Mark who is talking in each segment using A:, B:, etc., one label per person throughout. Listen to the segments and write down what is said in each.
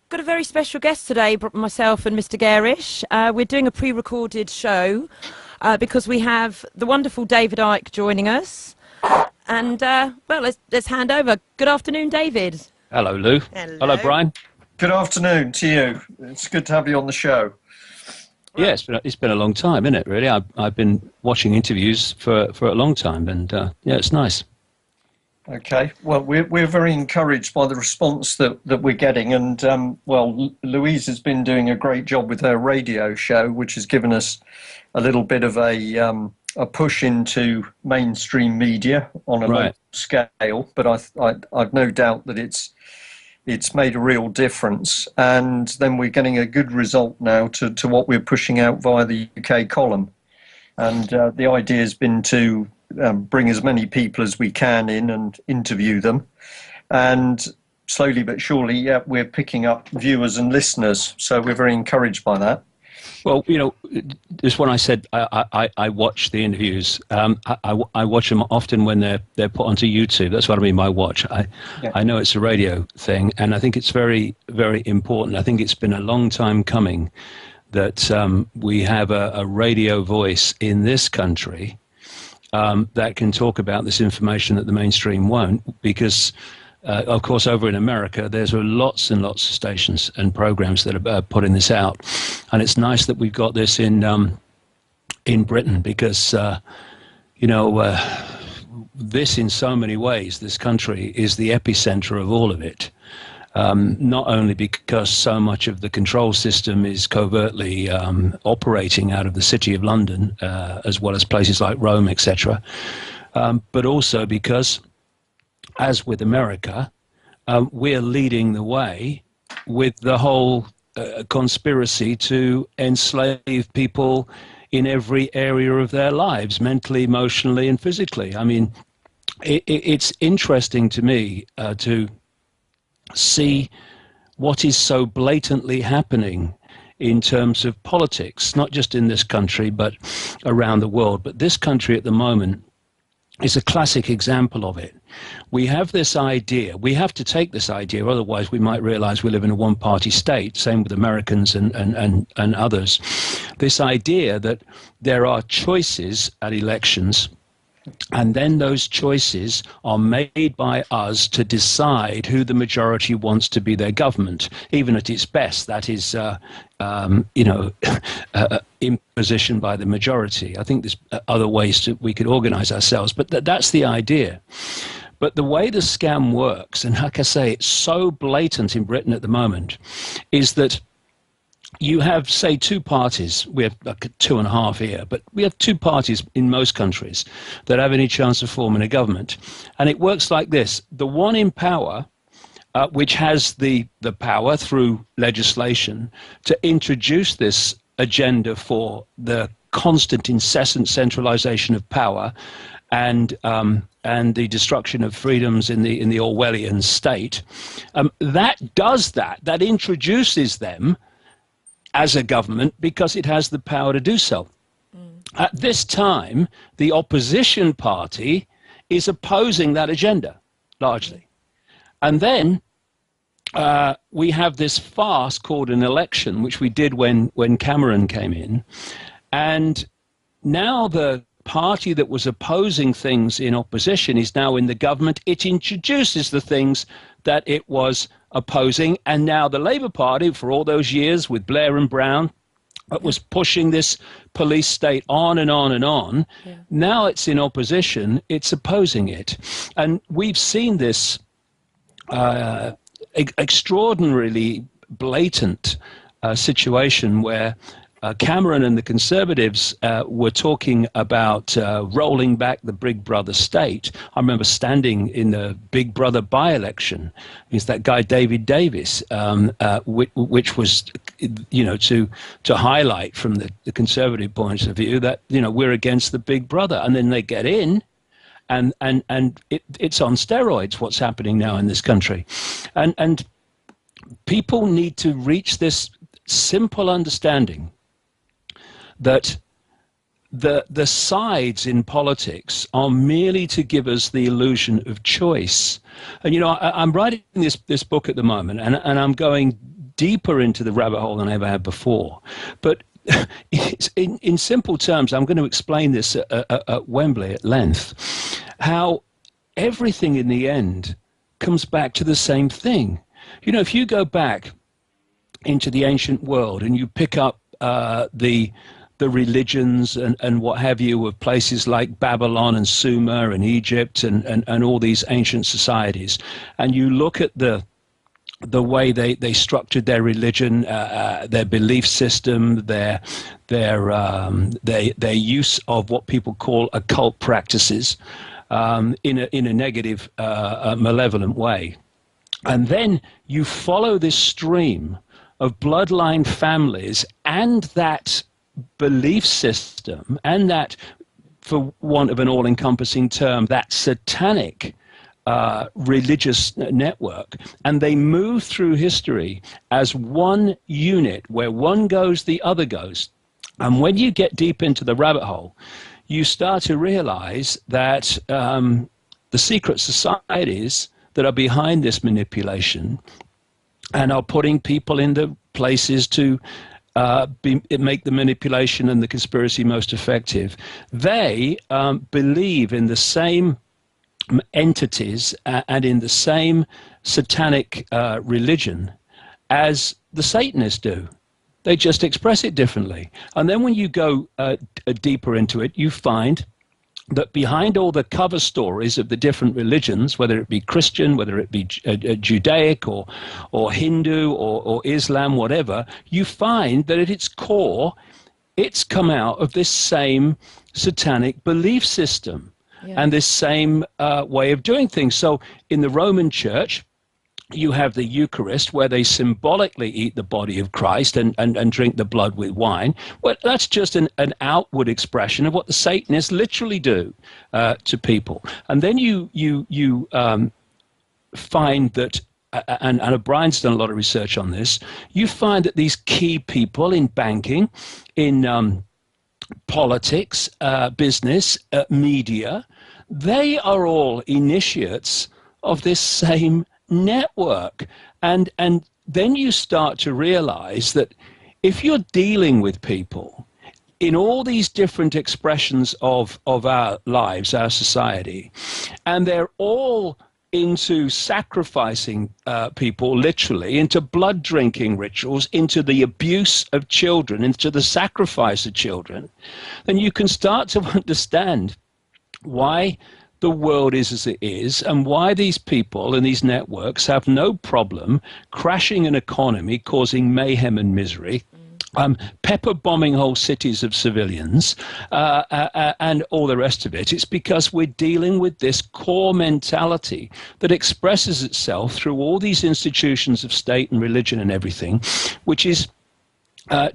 A: got a very special guest today, myself and Mr. Gerrish. We're doing a pre-recorded show because we have the wonderful David Icke joining us. And, well, let's hand over. Good afternoon, David.
B: Hello, Lou.
A: Hello.
B: Hello, Brian.
C: Good afternoon to you. It's good to have you on the show.
B: Yeah, it's been a long time, isn't it, really? I've been watching interviews for a long time, and yeah, it's nice.
C: Okay, well, we're very encouraged by the response that we're getting, and well, Louise has been doing a great job with her radio show, which has given us a little bit of a push into mainstream media on a local scale. But I've no doubt that it's made a real difference, and then we're getting a good result now to what we're pushing out via the UK column, and the idea has been to bring as many people as we can in and interview them, and slowly but surely, yeah, we're picking up viewers and listeners, so we're very encouraged by that.
B: Well, you know, just when I said I watch the interviews, I watch them often when they're put onto YouTube. That's what I mean by watch. I know it's a radio thing, and I think it's very, very important. I think it's been a long time coming that we have a radio voice in this country that can talk about this information that the mainstream won't, because of course, over in America, there's lots and lots of stations and programs that are putting this out, and it's nice that we've got this in Britain, because you know, this in so many ways, this country is the epicenter of all of it. Not only because so much of the control system is covertly operating out of the City of London, as well as places like Rome, etc., but also because, as with America, we're leading the way with the whole conspiracy to enslave people in every area of their lives, mentally, emotionally, and physically. I mean, it's interesting to me to see what is so blatantly happening in terms of politics, not just in this country, but around the world. But this country at the moment is a classic example of it. We have this idea, we have to take this idea, otherwise we might realize we live in a one-party state, same with Americans and others. This idea that there are choices at elections, and then those choices are made by us to decide who the majority wants to be their government, even at its best. That is, you know, imposition by the majority. I think there's other ways we could organize ourselves, but that's the idea. But the way the scam works, and like I say, it's so blatant in Britain at the moment, is that you have, say, two parties. We have like two and a half here, but we have two parties in most countries that have any chance of forming a government. And it works like this. The one in power, which has the power through legislation to introduce this agenda for the constant, incessant centralization of power and the destruction of freedoms in the Orwellian state, that does that. That introduces them as a government because it has the power to do so. At this time, the opposition party is opposing that agenda, largely. And then we have this farce called an election, which we did when Cameron came in. And now the party that was opposing things in opposition is now in the government. It introduces the things that it was opposing, and now the Labour Party, for all those years with Blair and Brown, was pushing this police state on and on and on. Yeah. Now it's in opposition, it's opposing it. And we've seen this extraordinarily blatant situation where Cameron and the Conservatives were talking about rolling back the Big Brother state. I remember standing in the Big Brother by-election. It's that guy David Davis, which was, you know, to highlight from the Conservative point of view that, you know, we're against the Big Brother. And then they get in, and it's on steroids what's happening now in this country. And people need to reach this simple understanding that the sides in politics are merely to give us the illusion of choice. And, you know, I'm writing this book at the moment, and I'm going deeper into the rabbit hole than I ever had before. But it's, in simple terms, I'm going to explain this at Wembley at length, how everything in the end comes back to the same thing. You know, if you go back into the ancient world and you pick up the religions and what have you of places like Babylon and Sumer and Egypt and all these ancient societies, and you look at the way they structured their religion, their belief system, their use of what people call occult practices in a negative, malevolent way. And then you follow this stream of bloodline families and that belief system and that, for want of an all-encompassing term, that satanic religious network, and they move through history as one unit where one goes, the other goes. And when you get deep into the rabbit hole, you start to realize that the secret societies that are behind this manipulation and are putting people in the places to make the manipulation and the conspiracy most effective, they believe in the same entities and in the same satanic religion as the Satanists do. They just express it differently. And then when you go deeper into it, you find that behind all the cover stories of the different religions, whether it be Christian, whether it be Judaic or Hindu or Islam, whatever, you find that at its core, it's come out of this same satanic belief system. Yeah. And this same way of doing things. So in the Roman Church, you have the Eucharist, where they symbolically eat the body of Christ and drink the blood with wine. Well, that's just an outward expression of what the Satanists literally do to people. And then you find that, and Brian's done a lot of research on this, you find that these key people in banking, in politics, business, media, they are all initiates of this same network. And then you start to realize that if you're dealing with people in all these different expressions of our lives, our society, and they're all into sacrificing people, literally, into blood drinking rituals, into the abuse of children, into the sacrifice of children, then you can start to understand why the world is as it is and why these people and these networks have no problem crashing an economy, causing mayhem and misery, pepper bombing whole cities of civilians, and all the rest of it. It's because we're dealing with this core mentality that expresses itself through all these institutions of state and religion and everything, which is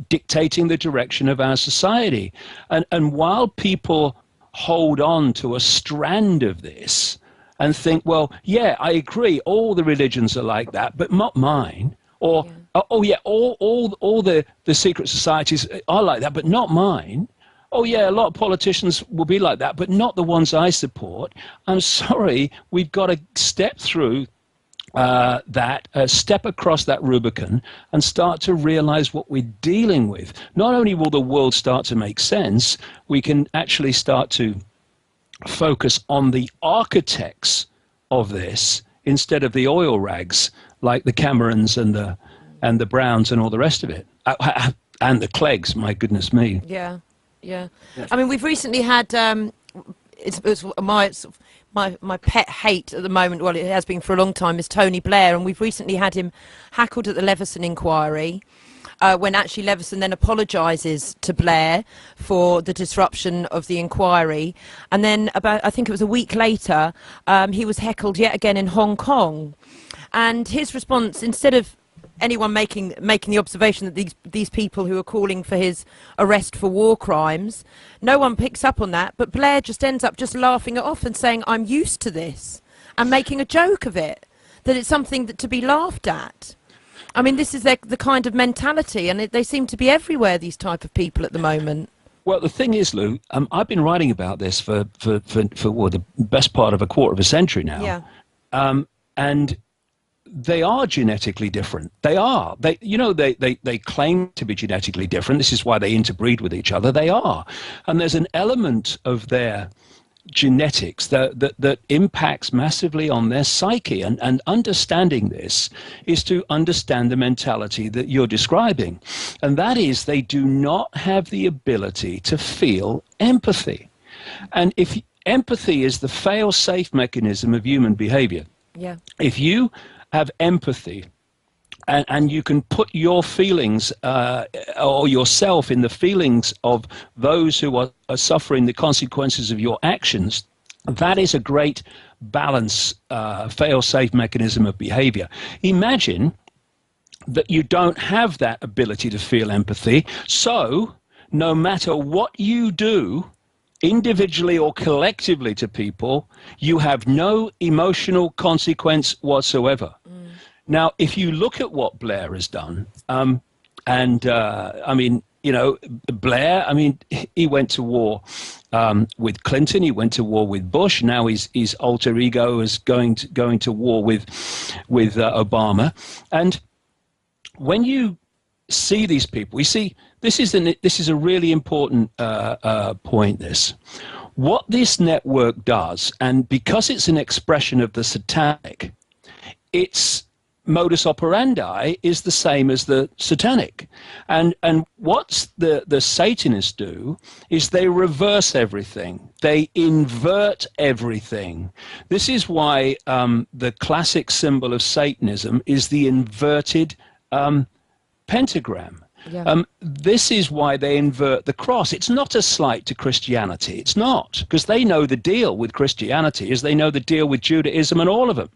B: dictating the direction of our society. And while people hold on to a strand of this and think, well, yeah, I agree, all the religions are like that, but not mine. Or, yeah. Oh yeah, all the secret societies are like that, but not mine. Oh yeah, a lot of politicians will be like that, but not the ones I support. I'm sorry, we've got to step through step across that Rubicon and start to realize what we're dealing with. Not only will the world start to make sense, we can actually start to focus on the architects of this instead of the oil rags, like the Camerons and the Browns and all the rest of it, and the Cleggs. My goodness me.
A: Yeah. I mean, we've recently had it's my pet hate at the moment. Well, it has been for a long time. Is Tony Blair, and we've recently had him hackled at the Leveson inquiry. When actually Leveson then apologises to Blair for the disruption of the inquiry, and then I think it was a week later, he was heckled yet again in Hong Kong. And his response, instead of anyone making the observation that these people who are calling for his arrest for war crimes, no one picks up on that, but Blair just ends up just laughing it off and saying, I'm used to this, and making a joke of it, that it's something to be laughed at. I mean, this is the kind of mentality, and they seem to be everywhere, these type of people at the moment.
B: Well, the thing is, Lou, I've been writing about this for the best part of a quarter of a century now.
A: Yeah.
B: And they are genetically different. They are. They claim to be genetically different. This is why they interbreed with each other. They are. And there's an element of their genetics that impacts massively on their psyche. And understanding this is to understand the mentality that you're describing. And that is, they do not have the ability to feel empathy. And if empathy is the fail-safe mechanism of human behavior, if you have empathy, and you can put your feelings or yourself in the feelings of those who are suffering the consequences of your actions, that is a great balance, fail-safe mechanism of behavior. Imagine that you don't have that ability to feel empathy, so no matter what you do, individually or collectively to people, you have no emotional consequence whatsoever. Now, if you look at what Blair has done, I mean, Blair, I mean, he went to war with Clinton, he went to war with Bush, now his alter ego is going to war with Obama. And when you see these people, you see, this is a really important point, what this network does, and because it's an expression of the satanic, its modus operandi is the same as the satanic. And what the Satanists do is they reverse everything. They invert everything. This is why the classic symbol of Satanism is the inverted pentagram. This is why they invert the cross. It's not a slight to Christianity. It's not, because they know the deal with Christianity is they know the deal with Judaism and all of them.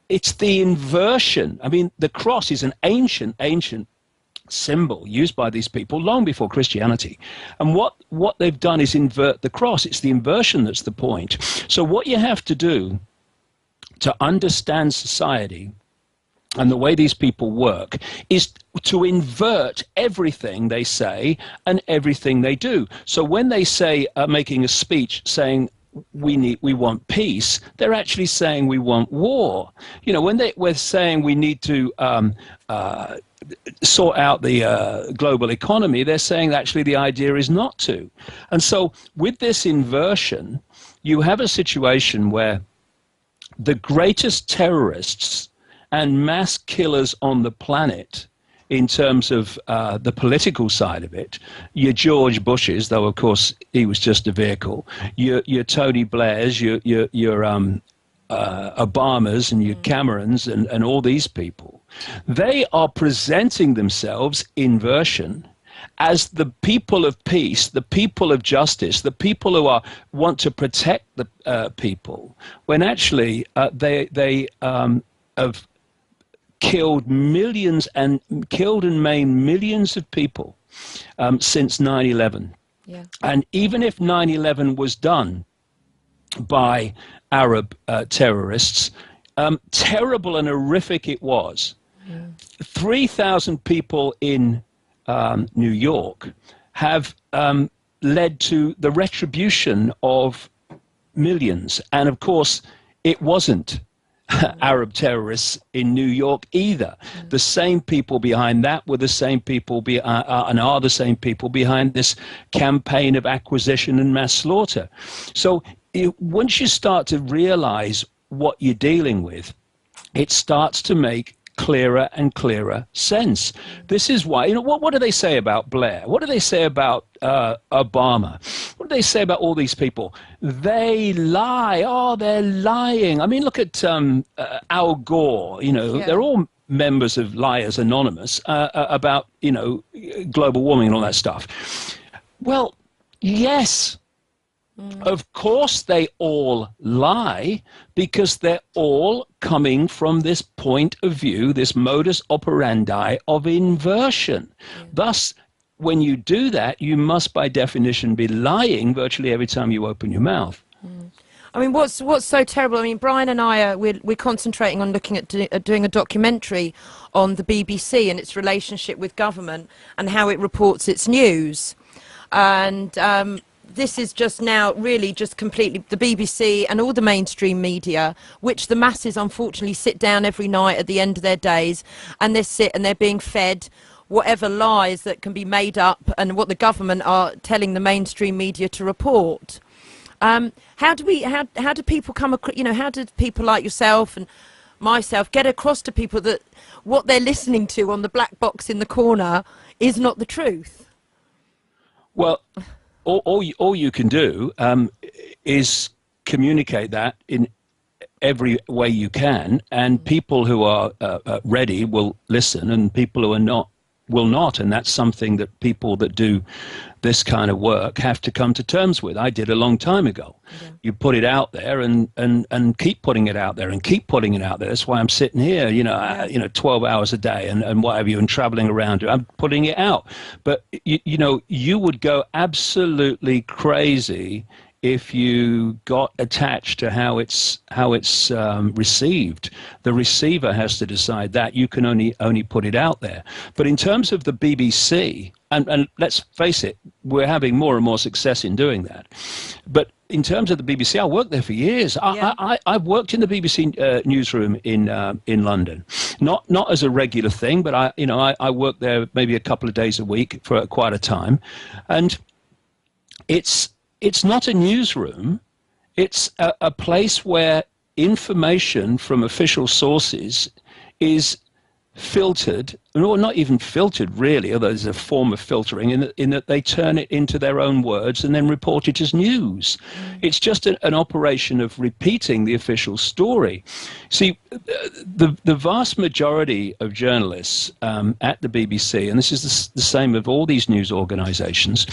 B: It's the inversion. I mean, the cross is an ancient symbol used by these people long before Christianity. And what they've done is invert the cross. It's the inversion that's the point. So what you have to do to understand society and the way these people work is to invert everything they say and everything they do. So when they say, making a speech saying, we want peace, they're actually saying we want war. When we're saying we need to sort out the global economy, they're saying actually the idea is not to. And so with this inversion, you have a situation where the greatest terrorists and mass killers on the planet, in terms of the political side of it, your George Bushes, though of course he was just a vehicle, your Tony Blairs, your Obamas and your Camerons and all these people, they are presenting themselves inversion as the people of peace, the people of justice, the people who want to protect the people, when actually they have killed and maimed millions of people since 9/11. And even if 9/11 was done by Arab terrorists, terrible and horrific it was. 3,000 people in New York have led to the retribution of millions. And of course, it wasn't Arab terrorists in New York either. The same people behind that were the same people and are the same people behind this campaign of acquisition and mass slaughter. So once you start to realize what you're dealing with, it starts to make clearer and clearer sense. This is why, what do they say about Blair? What do they say about Obama? What do they say about all these people? They lie. Oh, they're lying. I mean, look at Al Gore. They're all members of Liars Anonymous about, global warming and all that stuff. Well, yes. Of course they all lie, because they're all coming from this point of view, this modus operandi of inversion. Thus, when you do that, you must by definition be lying virtually every time you open your mouth.
A: I mean, what's so terrible? I mean, Brian and I we're concentrating on looking at doing a documentary on the BBC and its relationship with government and how it reports its news. And this is just now really just completely the BBC and all the mainstream media, which the masses unfortunately sit down every night at the end of their days, and they sit and they're being fed whatever lies that can be made up and what the government are telling the mainstream media to report. How do people come across, how do people like yourself and myself get across to people that what they're listening to on the black box in the corner is not the truth?
B: Well, all you can do is communicate that in every way you can, and people who are ready will listen, and people who are not will not, and that's something that people that do this kind of work have to come to terms with. I did a long time ago. Yeah. You put it out there and keep putting it out there and keep putting it out there. That's why I'm sitting here, 12 hours a day and what have you, and traveling around. I'm putting it out. But, you would go absolutely crazy if you got attached to how it's received. The receiver has to decide that. You can only put it out there. But in terms of the BBC, and let's face it, we're having more and more success in doing that. But in terms of the BBC, I worked there for years. Yeah. I've worked in the BBC newsroom in London, not as a regular thing, but I worked there maybe a couple of days a week for quite a time, and it's not a newsroom. It's a place where information from official sources is filtered, or not even filtered really, although there's a form of filtering in that they turn it into their own words and then report it as news. It's just an operation of repeating the official story. See, the vast majority of journalists at the BBC, and this is the same of all these news organizations,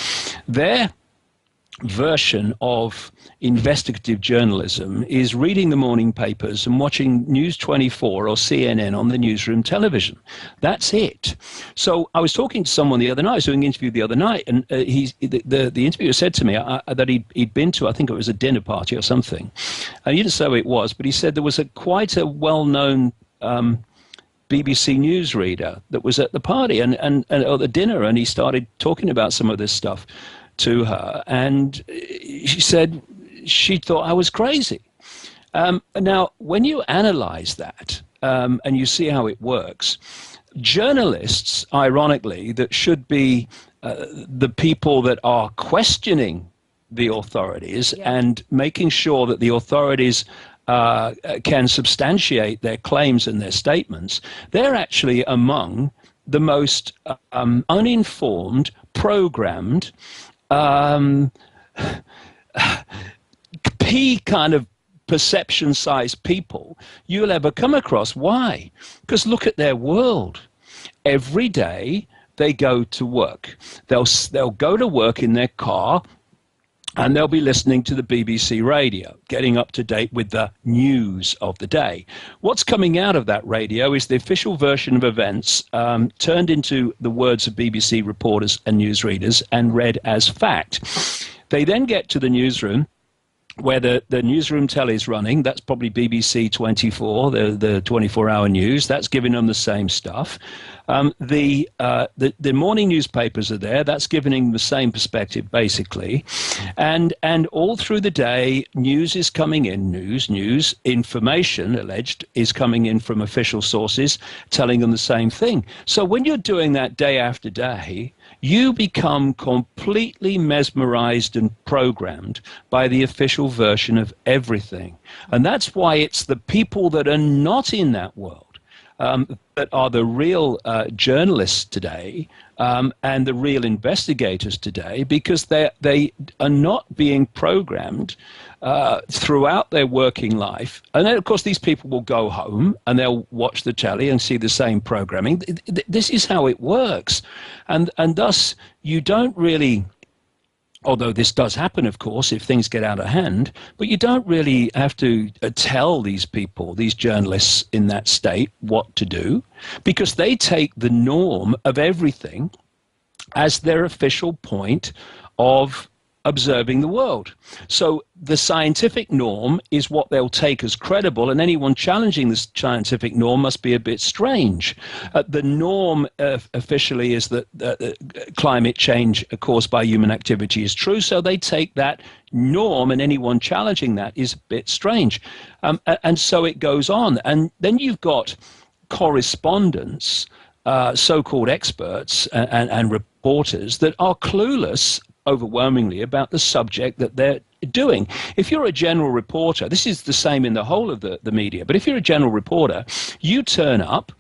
B: their version of investigative journalism is reading the morning papers and watching News 24 or CNN on the newsroom television. That's it. So I was talking to someone the other night, I was doing an interview the other night, and the interviewer said to me that he'd been to, I think it was a dinner party or something, and he didn't say who it was, but he said there was quite a well-known BBC news reader that was at the party and at the dinner, and he started talking about some of this stuff to her, and she said she thought I was crazy. Now, when you analyze that and you see how it works, journalists, ironically, that should be the people that are questioning the authorities and making sure that the authorities can substantiate their claims and their statements, they're actually among the most uninformed, programmed, P kind of perception-sized people you'll ever come across. Why? Because look at their world. Every day they go to work. They'll go to work in their car, and they'll be listening to the BBC radio, getting up to date with the news of the day. What's coming out of that radio is the official version of events turned into the words of BBC reporters and newsreaders and read as fact. They then get to the newsroom, where the newsroom telly is running. That's probably BBC 24, the 24-hour news. That's giving them the same stuff. The morning newspapers are there. That's giving them the same perspective, basically. And all through the day, news is coming in. News, information, alleged, is coming in from official sources, telling them the same thing. So when you're doing that day after day, you become completely mesmerized and programmed by the official version of everything. And that's why it's the people that are not in that world that are the real journalists today and the real investigators today, because they are not being programmed throughout their working life. And then, of course, these people will go home and they'll watch the telly and see the same programming. This is how it works. And thus, you don't really, although this does happen, of course, if things get out of hand, but you don't really have to tell these people, these journalists in that state, what to do, because they take the norm of everything as their official point of observing the world. So the scientific norm is what they'll take as credible, and anyone challenging the scientific norm must be a bit strange. The norm officially is that climate change caused by human activity is true, so they take that norm, and anyone challenging that is a bit strange. And so it goes on. And then you've got correspondents, so-called experts and reporters that are clueless overwhelmingly about the subject that they're doing. If you're a general reporter, this is the same in the whole of the media, but if you're a general reporter, you turn up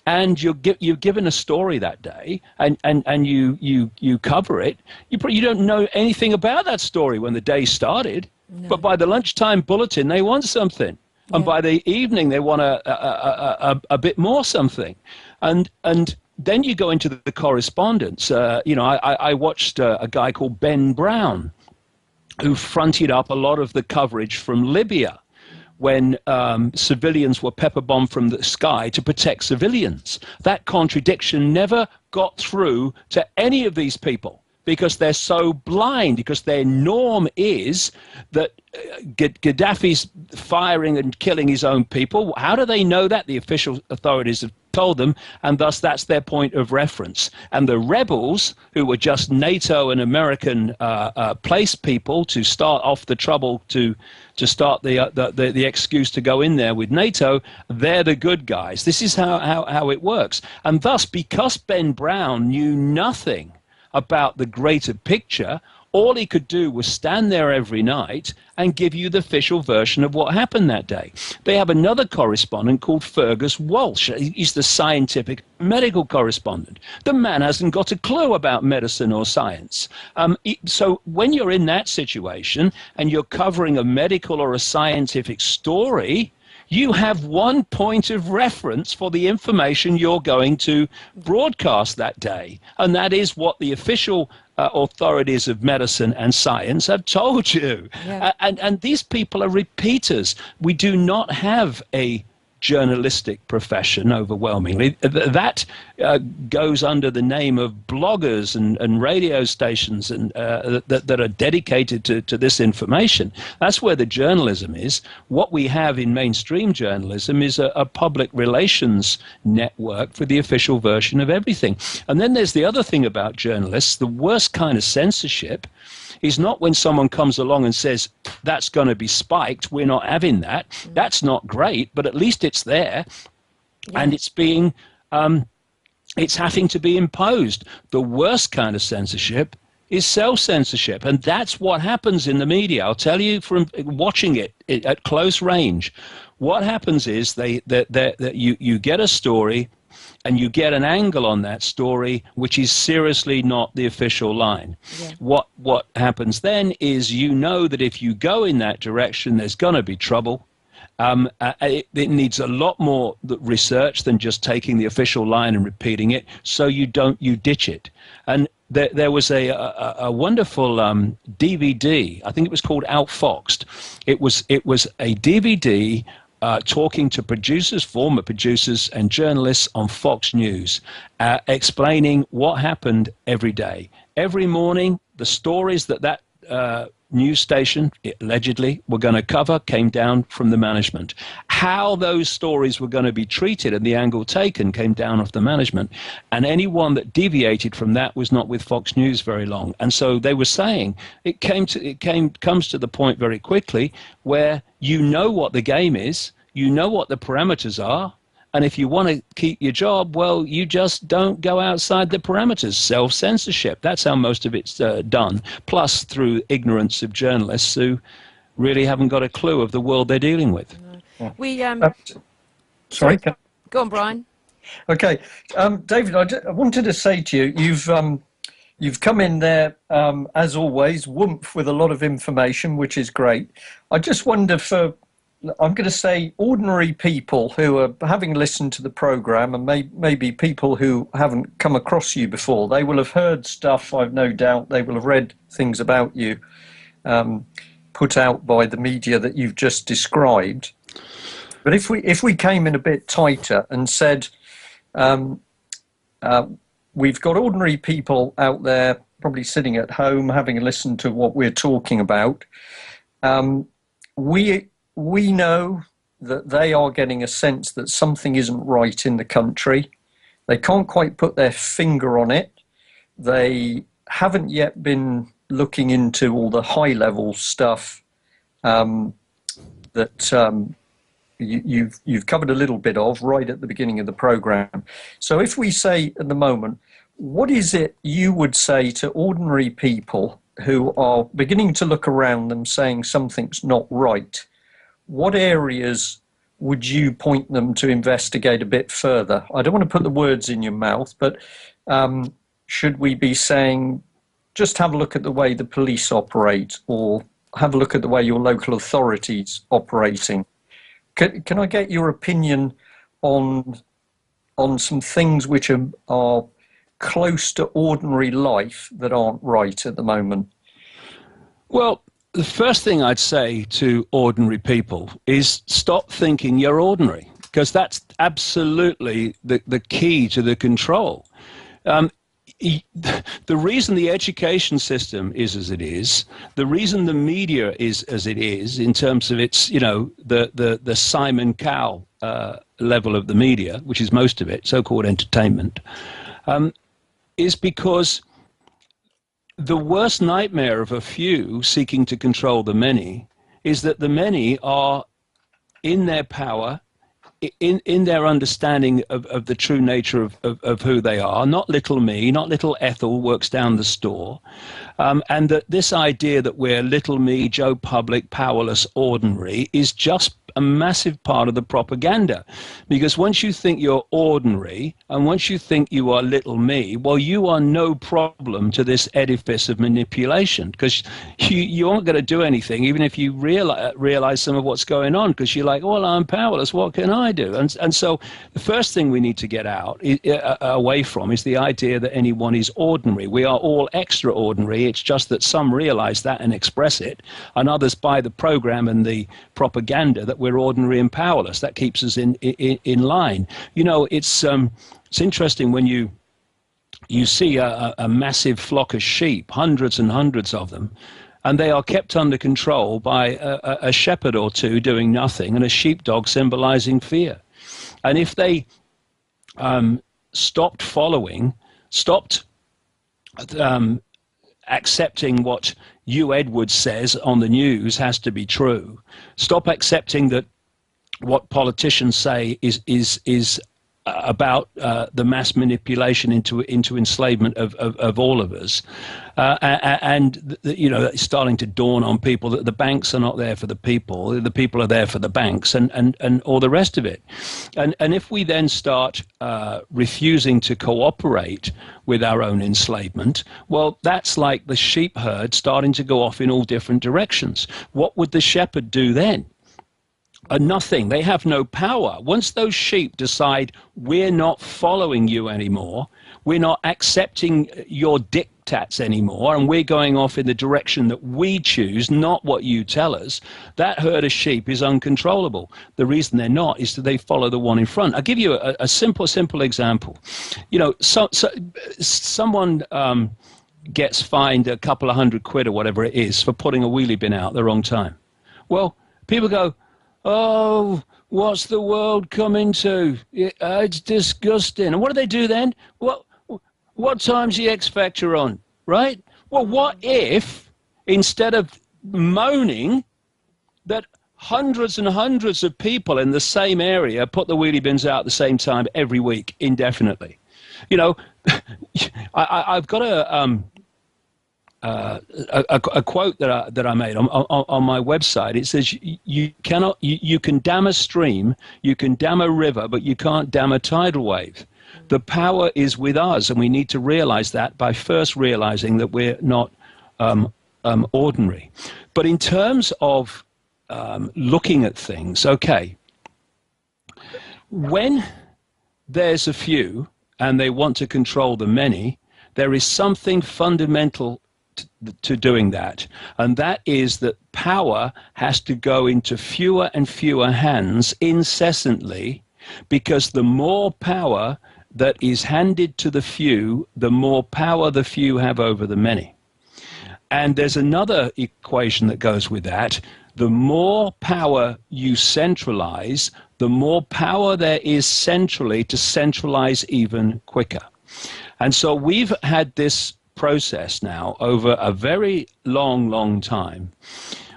B: and you're given a story that day, and you cover it. You don't know anything about that story when the day started, but by the lunchtime bulletin, they want something. Yeah. And by the evening, they want a bit more something. And then you go into the correspondence. I watched a guy called Ben Brown, who fronted up a lot of the coverage from Libya when civilians were pepper bombed from the sky to protect civilians. That contradiction never got through to any of these people because they're so blind, because their norm is that Gaddafi's firing and killing his own people. How do they know that? The official authorities have told them, and thus that's their point of reference. And the rebels, who were just NATO and American place people to start off the trouble, to start the excuse to go in there with NATO, they're the good guys. This is how it works. And thus, because Ben Brown knew nothing about the greater picture, all he could do was stand there every night and give you the official version of what happened that day. They have another correspondent called Fergus Walsh. He's the scientific medical correspondent. The man hasn't got a clue about medicine or science. So when you're in that situation and you're covering a medical or a scientific story, you have one point of reference for the information you're going to broadcast that day. And that is what the official authorities of medicine and science have told you. Yeah. And these people are repeaters. We do not have a journalistic profession overwhelmingly. That goes under the name of bloggers and radio stations and that are dedicated to this information. That's where the journalism is. What we have in mainstream journalism is a public relations network for the official version of everything. And then there's the other thing about journalists. The worst kind of censorship is not when someone comes along and says, that's going to be spiked, we're not having that. That's not great, but at least it's there. Yeah. And it's being, it's having to be imposed. The worst kind of censorship is self-censorship. And that's what happens in the media. I'll tell you from watching it at close range. What happens is you get a story, and you get an angle on that story which is seriously not the official line. Yeah. What happens then is you know that if you go in that direction, there's going to be trouble. It needs a lot more research than just taking the official line and repeating it, so you ditch it. And there was a wonderful DVD, I think it was called Outfoxed. It was a DVD talking to producers, former producers and journalists on Fox News, explaining what happened every day. Every morning, the stories that news station allegedly were going to cover came down from the management. How those stories were going to be treated and the angle taken came down off the management. And anyone that deviated from that was not with Fox News very long. And so they were saying comes to the point very quickly where you know what the game is, you know what the parameters are, and if you want to keep your job, well, you just don't go outside the parameters. Self-censorship. That's how most of it's done. Plus, through ignorance of journalists who really haven't got a clue of the world they're dealing with.
A: No.
C: Sorry.
A: Go on, Brian.
C: Okay, David. I wanted to say to you, you've come in there as always, woomph with a lot of information, which is great. I just wonder I'm going to say ordinary people who are having listened to the program, and maybe people who haven't come across you before, they will have heard stuff, I've no doubt. They will have read things about you put out by the media that you've just described. But if we came in a bit tighter and said, we've got ordinary people out there probably sitting at home, having listened to what we're talking about, we know that they are getting a sense that something isn't right in the country. They can't quite put their finger on it. They haven't yet been looking into all the high-level stuff that you've covered a little bit of right at the beginning of the program. So if we say at the moment, what is it you would say to ordinary people who are beginning to look around them saying something's not right? What areas would you point them to investigate a bit further? I don't want to put the words in your mouth, but should we be saying, just have a look at the way the police operate, or have a look at the way your local authorities operating? Can I get your opinion on some things which are close to ordinary life that aren't right at the moment?
B: Well, the first thing I'd say to ordinary people is stop thinking you're ordinary, because that's absolutely the key to the control. The reason the education system is as it is, the reason the media is as it is in terms of its, the Simon Cowell level of the media, which is most of it, so-called entertainment, is because the worst nightmare of a few seeking to control the many is that the many are in their power, in their understanding of the true nature of who they are, not little me, not little Ethel works down the store, and that this idea that we're little me, Joe Public, powerless, ordinary, is just a massive part of the propaganda. Because once you think you're ordinary, and once you think you are little me, well, you are no problem to this edifice of manipulation, because you aren't going to do anything, even if you realize some of what's going on, because you're like, well, I'm powerless, what can I do? And so the first thing we need to get away from is the idea that anyone is ordinary. We are all extraordinary. It's just that some realize that and express it, and others buy the program and the propaganda that we're ordinary and powerless. That keeps us in line. It's interesting when you see a massive flock of sheep, hundreds and hundreds of them, and they are kept under control by a shepherd or two doing nothing and a sheepdog symbolizing fear. And if they stopped accepting what Hugh Edwards says on the news has to be true, stop accepting that what politicians say is about the mass manipulation into enslavement of all of us, and it's starting to dawn on people that the banks are not there for the people are there for the banks, and all the rest of it. And if we then start refusing to cooperate with our own enslavement, well, that's like the sheep herd starting to go off in all different directions. What would the shepherd do then? Nothing. They have no power. Once those sheep decide we're not following you anymore, we're not accepting your diktats anymore, and we're going off in the direction that we choose, not what you tell us, that herd of sheep is uncontrollable. The reason they're not is that they follow the one in front. I'll give you a simple example. Someone gets fined a couple of £100 or whatever it is for putting a wheelie bin out at the wrong time. Well, people go, oh, what's the world coming to? It's disgusting. And what do they do then? What time's the X Factor on, right? Well, what if, instead of moaning that hundreds and hundreds of people in the same area put the wheelie bins out at the same time every week, indefinitely? I've got a quote that I made on my website. It says you can dam a stream, you can dam a river, but you can't dam a tidal wave. The power is with us, and we need to realize that by first realizing that we're not ordinary. But in terms of looking at things, okay, when there's a few and they want to control the many, there is something fundamental to doing that, and that is that power has to go into fewer and fewer hands incessantly, because the more power that is handed to the few, the more power the few have over the many. And there's another equation that goes with that. The more power you centralize, the more power there is centrally to centralize even quicker. And so we've had this process now over a very long time,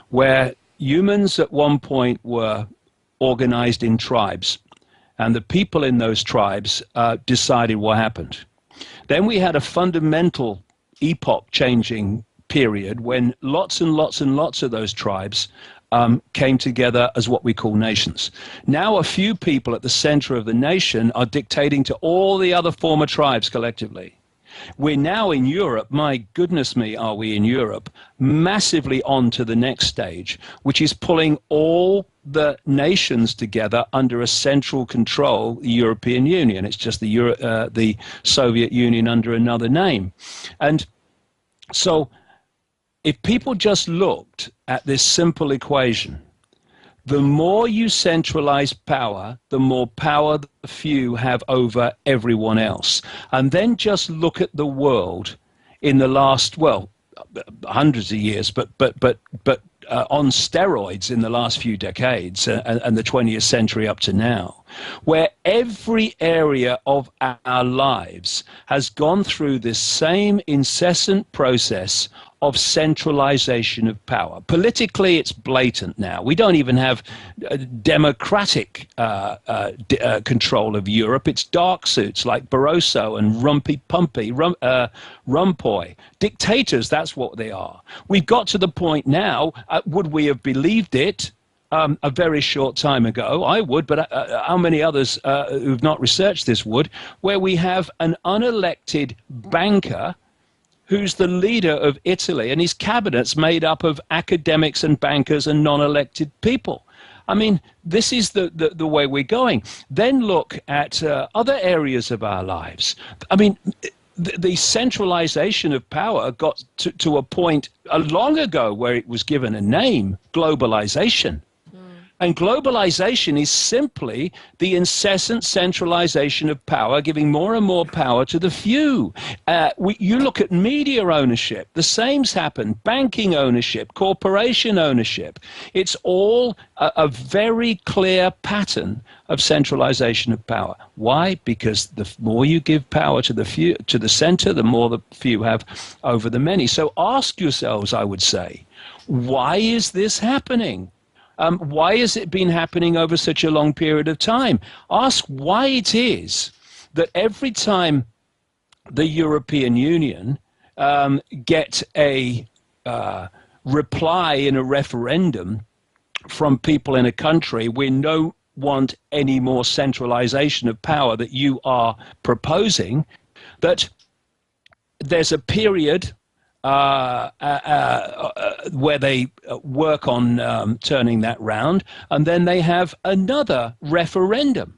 B: where humans at one point were organized in tribes, and the people in those tribes decided what happened. Then we had a fundamental epoch-changing period when lots and lots of those tribes came together as what we call nations. Now a few people at the center of the nation are dictating to all the other former tribes collectively. We're now in Europe, my goodness me, are we in Europe, massively on to the next stage, which is pulling all the nations together under a central control, the European Union. It's just the Soviet Union under another name. And so if people just looked at this simple equation, the more you centralize power, the more power the few have over everyone else. And then just look at the world in the last, well, hundreds of years, but on steroids in the last few decades and the 20th century up to now, where every area of our lives has gone through this same incessant process of centralization of power. Politically, it's blatant now. We don't even have democratic control of Europe. It's dark suits like Barroso and Rumpoy. Dictators, that's what they are. We've got to the point now, would we have believed it a very short time ago? I would, but how many others who've not researched this would, where we have an unelected banker who's the leader of Italy, and his cabinet's made up of academics and bankers and non-elected people. I mean, this is the way we're going. Then look at other areas of our lives. I mean, the centralization of power got to a point long ago where it was given a name, globalization. And globalization is simply the incessant centralization of power, giving more and more power to the few. You look at media ownership, the same's happened, banking ownership, corporation ownership. It's all a very clear pattern of centralization of power. Why? Because the more you give power to the few, to the center, the more the few have over the many. So ask yourselves, I would say, why is this happening? Why has it been happening over such a long period of time? Ask why it is that every time the European Union get a reply in a referendum from people in a country, we don't want any more centralization of power that you are proposing, that there's a period where they work on turning that round, and then they have another referendum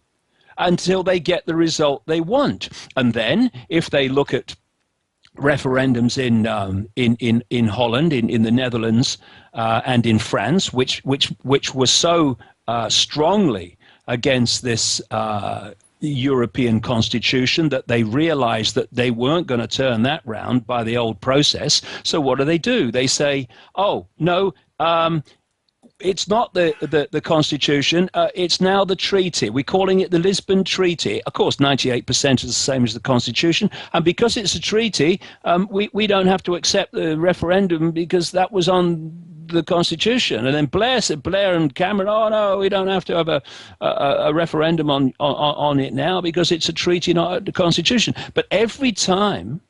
B: until they get the result they want. And then, if they look at referendums in Holland, in the Netherlands, and in France, which were so strongly against this European constitution that they realized that they weren't going to turn that round by the old process. So what do? They say, oh, no, it's not the constitution, it's now the treaty. We're calling it the Lisbon Treaty. Of course, 98% is the same as the constitution. And because it's a treaty, we don't have to accept the referendum because that was on the constitution. And then Blair and Cameron, oh no, we don't have to have a referendum on it now because it's a treaty, not the constitution. But every time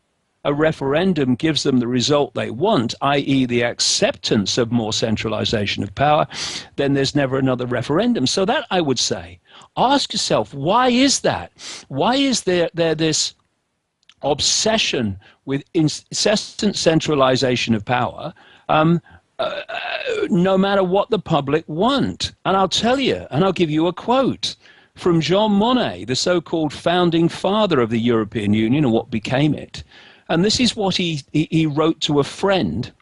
B: a referendum gives them the result they want, i.e. the acceptance of more centralization of power, then there's never another referendum. So that, I would say, ask yourself, why is that? Why is there this obsession with incessant centralization of power, no matter what the public want? And I'll tell you, and I'll give you a quote from Jean Monnet, the so-called founding father of the European Union and what became it. And this is what he wrote to a friend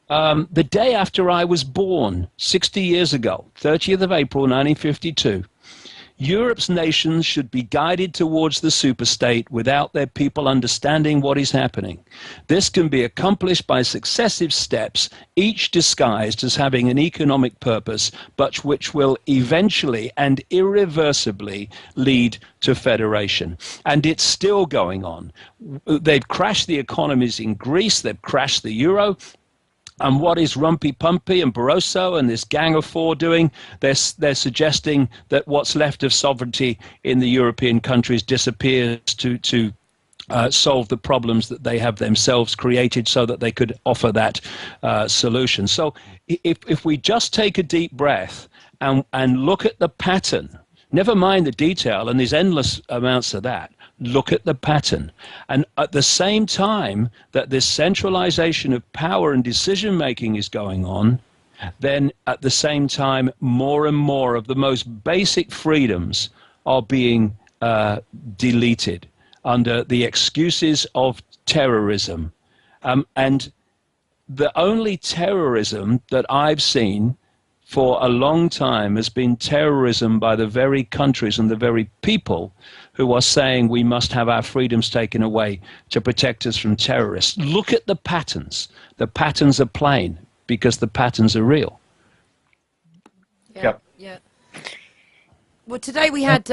B: the day after I was born, 60 years ago, 30th of April, 1952. Europe's nations should be guided towards the superstate without their people understanding what is happening. This can be accomplished by successive steps, each disguised as having an economic purpose, but which will eventually and irreversibly lead to federation. And it's still going on. They've crashed the economies in Greece, they've crashed the euro. And what is Rumpy Pumpy and Barroso and this Gang of Four doing? They're suggesting that what's left of sovereignty in the European countries disappears to solve the problems that they have themselves created so that they could offer that solution. So if we just take a deep breath and look at the pattern, never mind the detail, and there's endless amounts of that, look at the pattern. And at the same time that this centralization of power and decision-making is going on, then at the same time, more and more of the most basic freedoms are being deleted under the excuses of terrorism. And the only terrorism that I've seen for a long time has been terrorism by the very countries and the very people who are saying we must have our freedoms taken away to protect us from terrorists. Look at the patterns. The patterns are plain because the patterns are real.
A: Yeah. Well, today we had,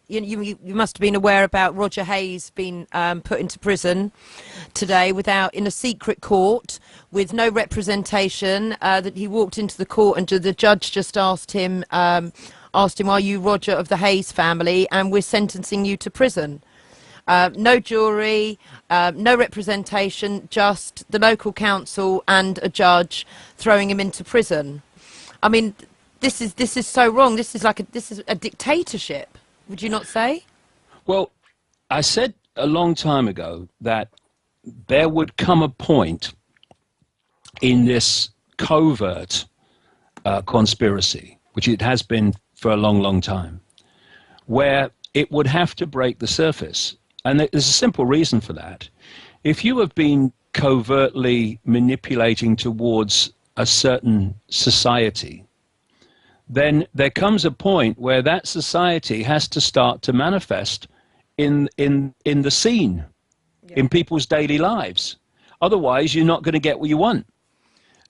A: you must have been aware about Roger Hayes being put into prison today in a secret court with no representation. That he walked into the court and the judge just asked him, are you Roger of the Hayes family? And we're sentencing you to prison. No jury, no representation, just the local council and a judge throwing him into prison. I mean, this is so wrong. This is a dictatorship. Would you not say?
B: Well, I said a long time ago that there would come a point in this covert conspiracy, which it has been for a long, long time, where it would have to break the surface. And there's a simple reason for that. If you have been covertly manipulating towards a certain society, then there comes a point where that society has to start to manifest in the scene, in people's daily lives. Otherwise, you're not going to get what you want.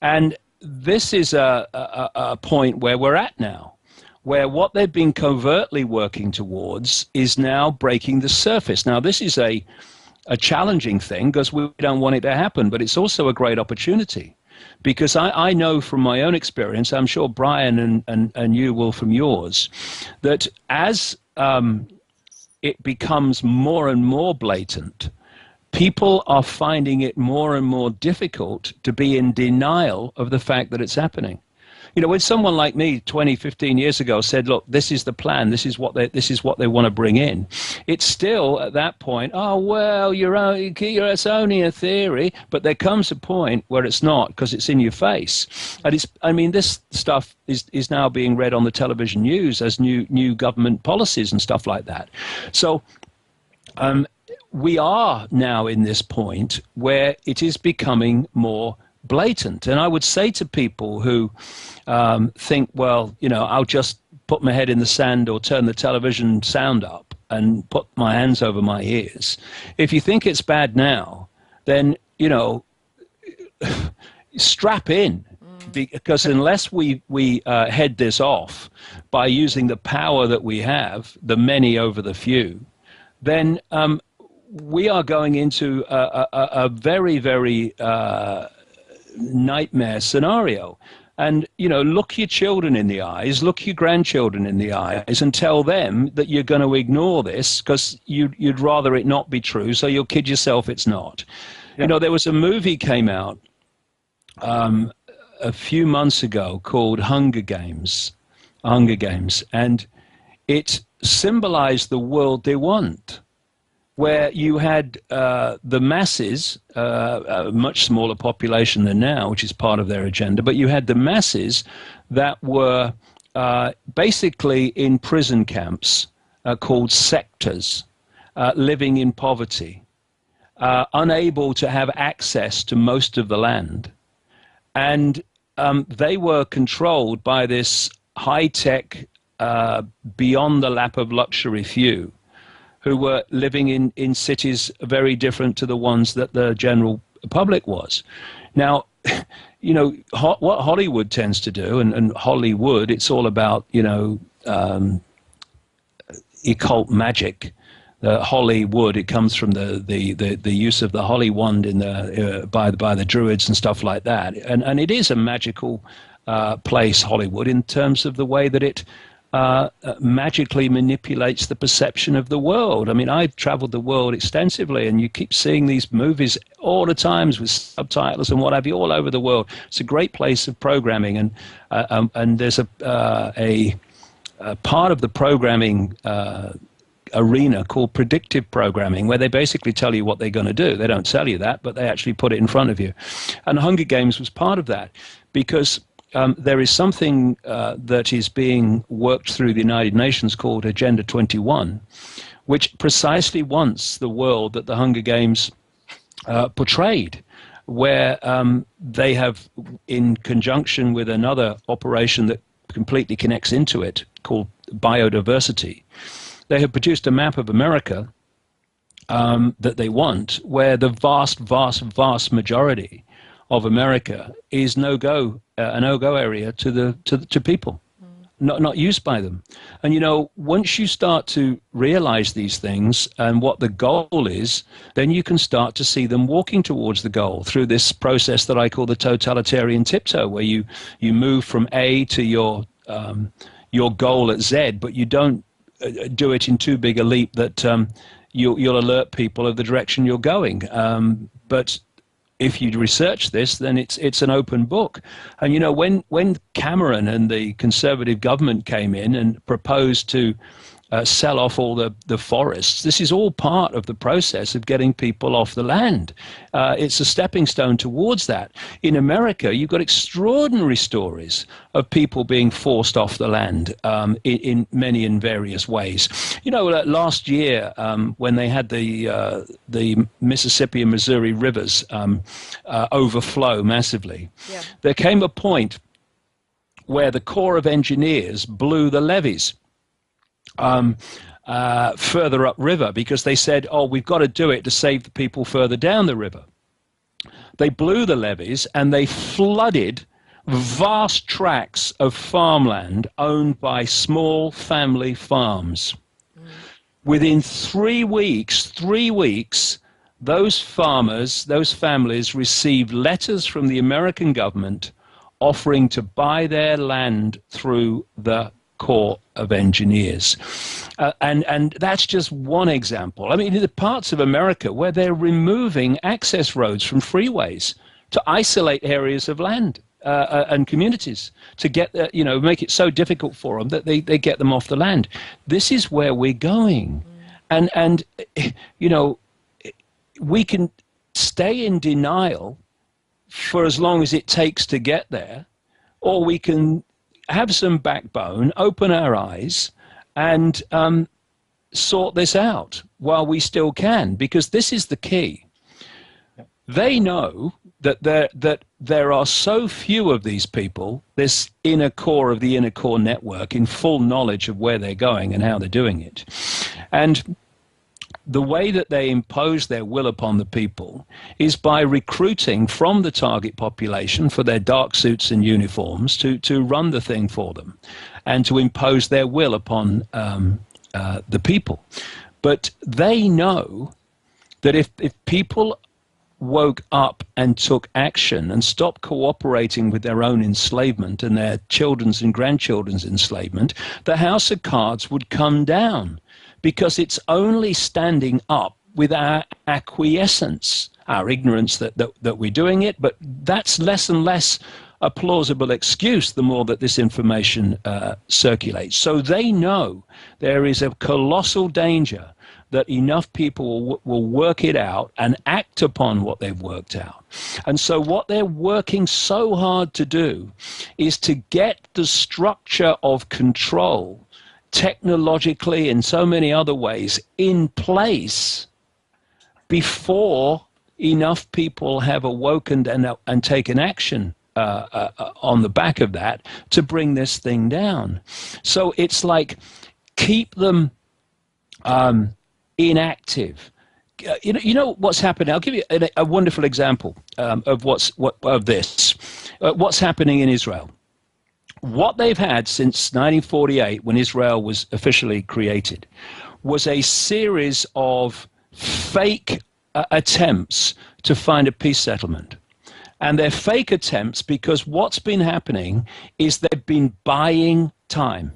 B: And this is a point where we're at now, where what they've been covertly working towards is now breaking the surface. Now, this is a challenging thing because we don't want it to happen, but it's also a great opportunity. Because I know from my own experience, I'm sure Brian and you will from yours, that as it becomes more and more blatant, people are finding it more and more difficult to be in denial of the fact that it's happening. You know, when someone like me 20, 15 years ago said, look, this is the plan, this is what they want to bring in, it's still at that point, oh, well, it's only a theory, but there comes a point where it's not because it's in your face. And this stuff is now being read on the television news as new government policies and stuff like that. So we are now in this point where it is becoming more blatant. And I would say to people who think, well, I'll just put my head in the sand or turn the television sound up and put my hands over my ears. If you think it's bad now, then, strap in. Because unless we head this off by using the power that we have, the many over the few, then we are going into a very, very nightmare scenario. And look your children in the eyes, look your grandchildren in the eyes, and tell them that you're going to ignore this because you'd rather it not be true, so you'll kid yourself it's not. Yeah. There was a movie came out a few months ago called Hunger Games, and it symbolized the world they want, where you had the masses, a much smaller population than now, which is part of their agenda, but you had the masses that were basically in prison camps called sectors, living in poverty, unable to have access to most of the land. And they were controlled by this high-tech beyond the lap of luxury few who were living in cities very different to the ones that the general public was. Now, you know, what Hollywood tends to do, and Hollywood, it's all about, you know, occult magic. Hollywood, it comes from the use of the holy wand in the by the Druids and stuff like that, and it is a magical place, Hollywood, in terms of the way that it magically manipulates the perception of the world. I mean, I've traveled the world extensively, and you keep seeing these movies all the times with subtitles and what have you all over the world. It's a great place of programming, and there's a part of the programming arena called predictive programming, where they basically tell you what they're going to do. They don't tell you that, but they actually put it in front of you. And Hunger Games was part of that, because there is something that is being worked through the United Nations called Agenda 21, which precisely wants the world that the Hunger Games portrayed, where they have, in conjunction with another operation that completely connects into it, called biodiversity, they have produced a map of America that they want, where the vast majority of America is a no-go area to people, not used by them. And you know, once you start to realize these things and what the goal is, then you can start to see them walking towards the goal through this process that I call the totalitarian tiptoe, where you move from A to your goal at Z, but you don't do it in too big a leap that you'll alert people of the direction you're going. But if you research this, then it's an open book. And you know, when Cameron and the Conservative government came in and proposed to sell off all the forests, this is all part of the process of getting people off the land. It's a stepping stone towards that. In America, you've got extraordinary stories of people being forced off the land in many and various ways. You know, last year, when they had the Mississippi and Missouri rivers overflow massively, yeah, there came a point where the Corps of Engineers blew the levees further upriver, because they said, oh, we've got to do it to save the people further down the river. They blew the levees and they flooded vast tracts of farmland owned by small family farms. Within 3 weeks, those farmers, those families received letters from the American government offering to buy their land through the Corps of Engineers. And that's just one example. I mean, the parts of America where they're removing access roads from freeways to isolate areas of land and communities, to get, make it so difficult for them that they get them off the land. This is where we're going. And you know, we can stay in denial for as long as it takes to get there, or we can have some backbone, open our eyes, and sort this out while we still can, because this is the key. They know that there are so few of these people, this inner core of the inner core network, in full knowledge of where they're going and how they're doing it. And the way that they impose their will upon the people is by recruiting from the target population for their dark suits and uniforms to run the thing for them and to impose their will upon the people. But they know that if people woke up and took action and stopped cooperating with their own enslavement and their children's and grandchildren's enslavement, the house of cards would come down. Because it's only standing up with our acquiescence, our ignorance that we're doing it, but that's less and less a plausible excuse the more that this information circulates. So they know there is a colossal danger that enough people will work it out and act upon what they've worked out. And so what they're working so hard to do is to get the structure of control technologically in so many other ways in place before enough people have awoken and taken action on the back of that to bring this thing down. So it's like, keep them inactive. You know what's happening. I'll give you a wonderful example of this. What's happening in Israel. What they've had since 1948, when Israel was officially created, was a series of fake attempts to find a peace settlement. And they're fake attempts because what's been happening is they've been buying time.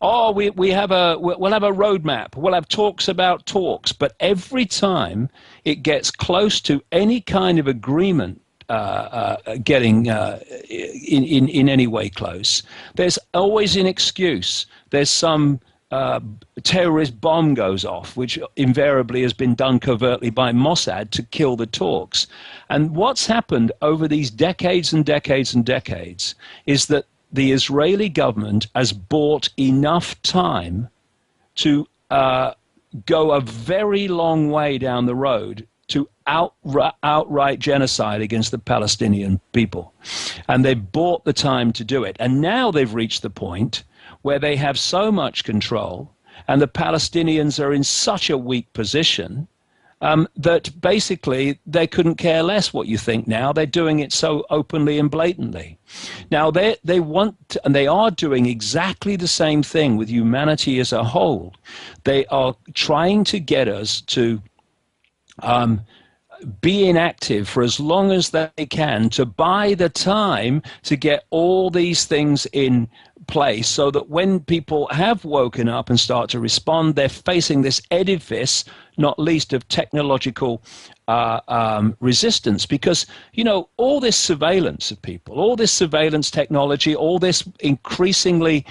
B: Oh, we'll have a roadmap. We'll have talks about talks. But every time it gets close to any kind of agreement getting in any way close, there's always an excuse. There's some terrorist bomb goes off, which invariably has been done covertly by Mossad to kill the talks. And what's happened over these decades and decades and decades is that the Israeli government has bought enough time to go a very long way down the road to outright genocide against the Palestinian people. And they bought the time to do it. And now they've reached the point where they have so much control and the Palestinians are in such a weak position that basically they couldn't care less what you think now. They're doing it so openly and blatantly. Now, they want to, and they are doing exactly the same thing with humanity as a whole. They are trying to get us to be inactive for as long as they can to buy the time to get all these things in place so that when people have woken up and start to respond, they're facing this edifice, not least of technological resistance. Because, you know, all this surveillance of people, all this surveillance technology, all this increasingly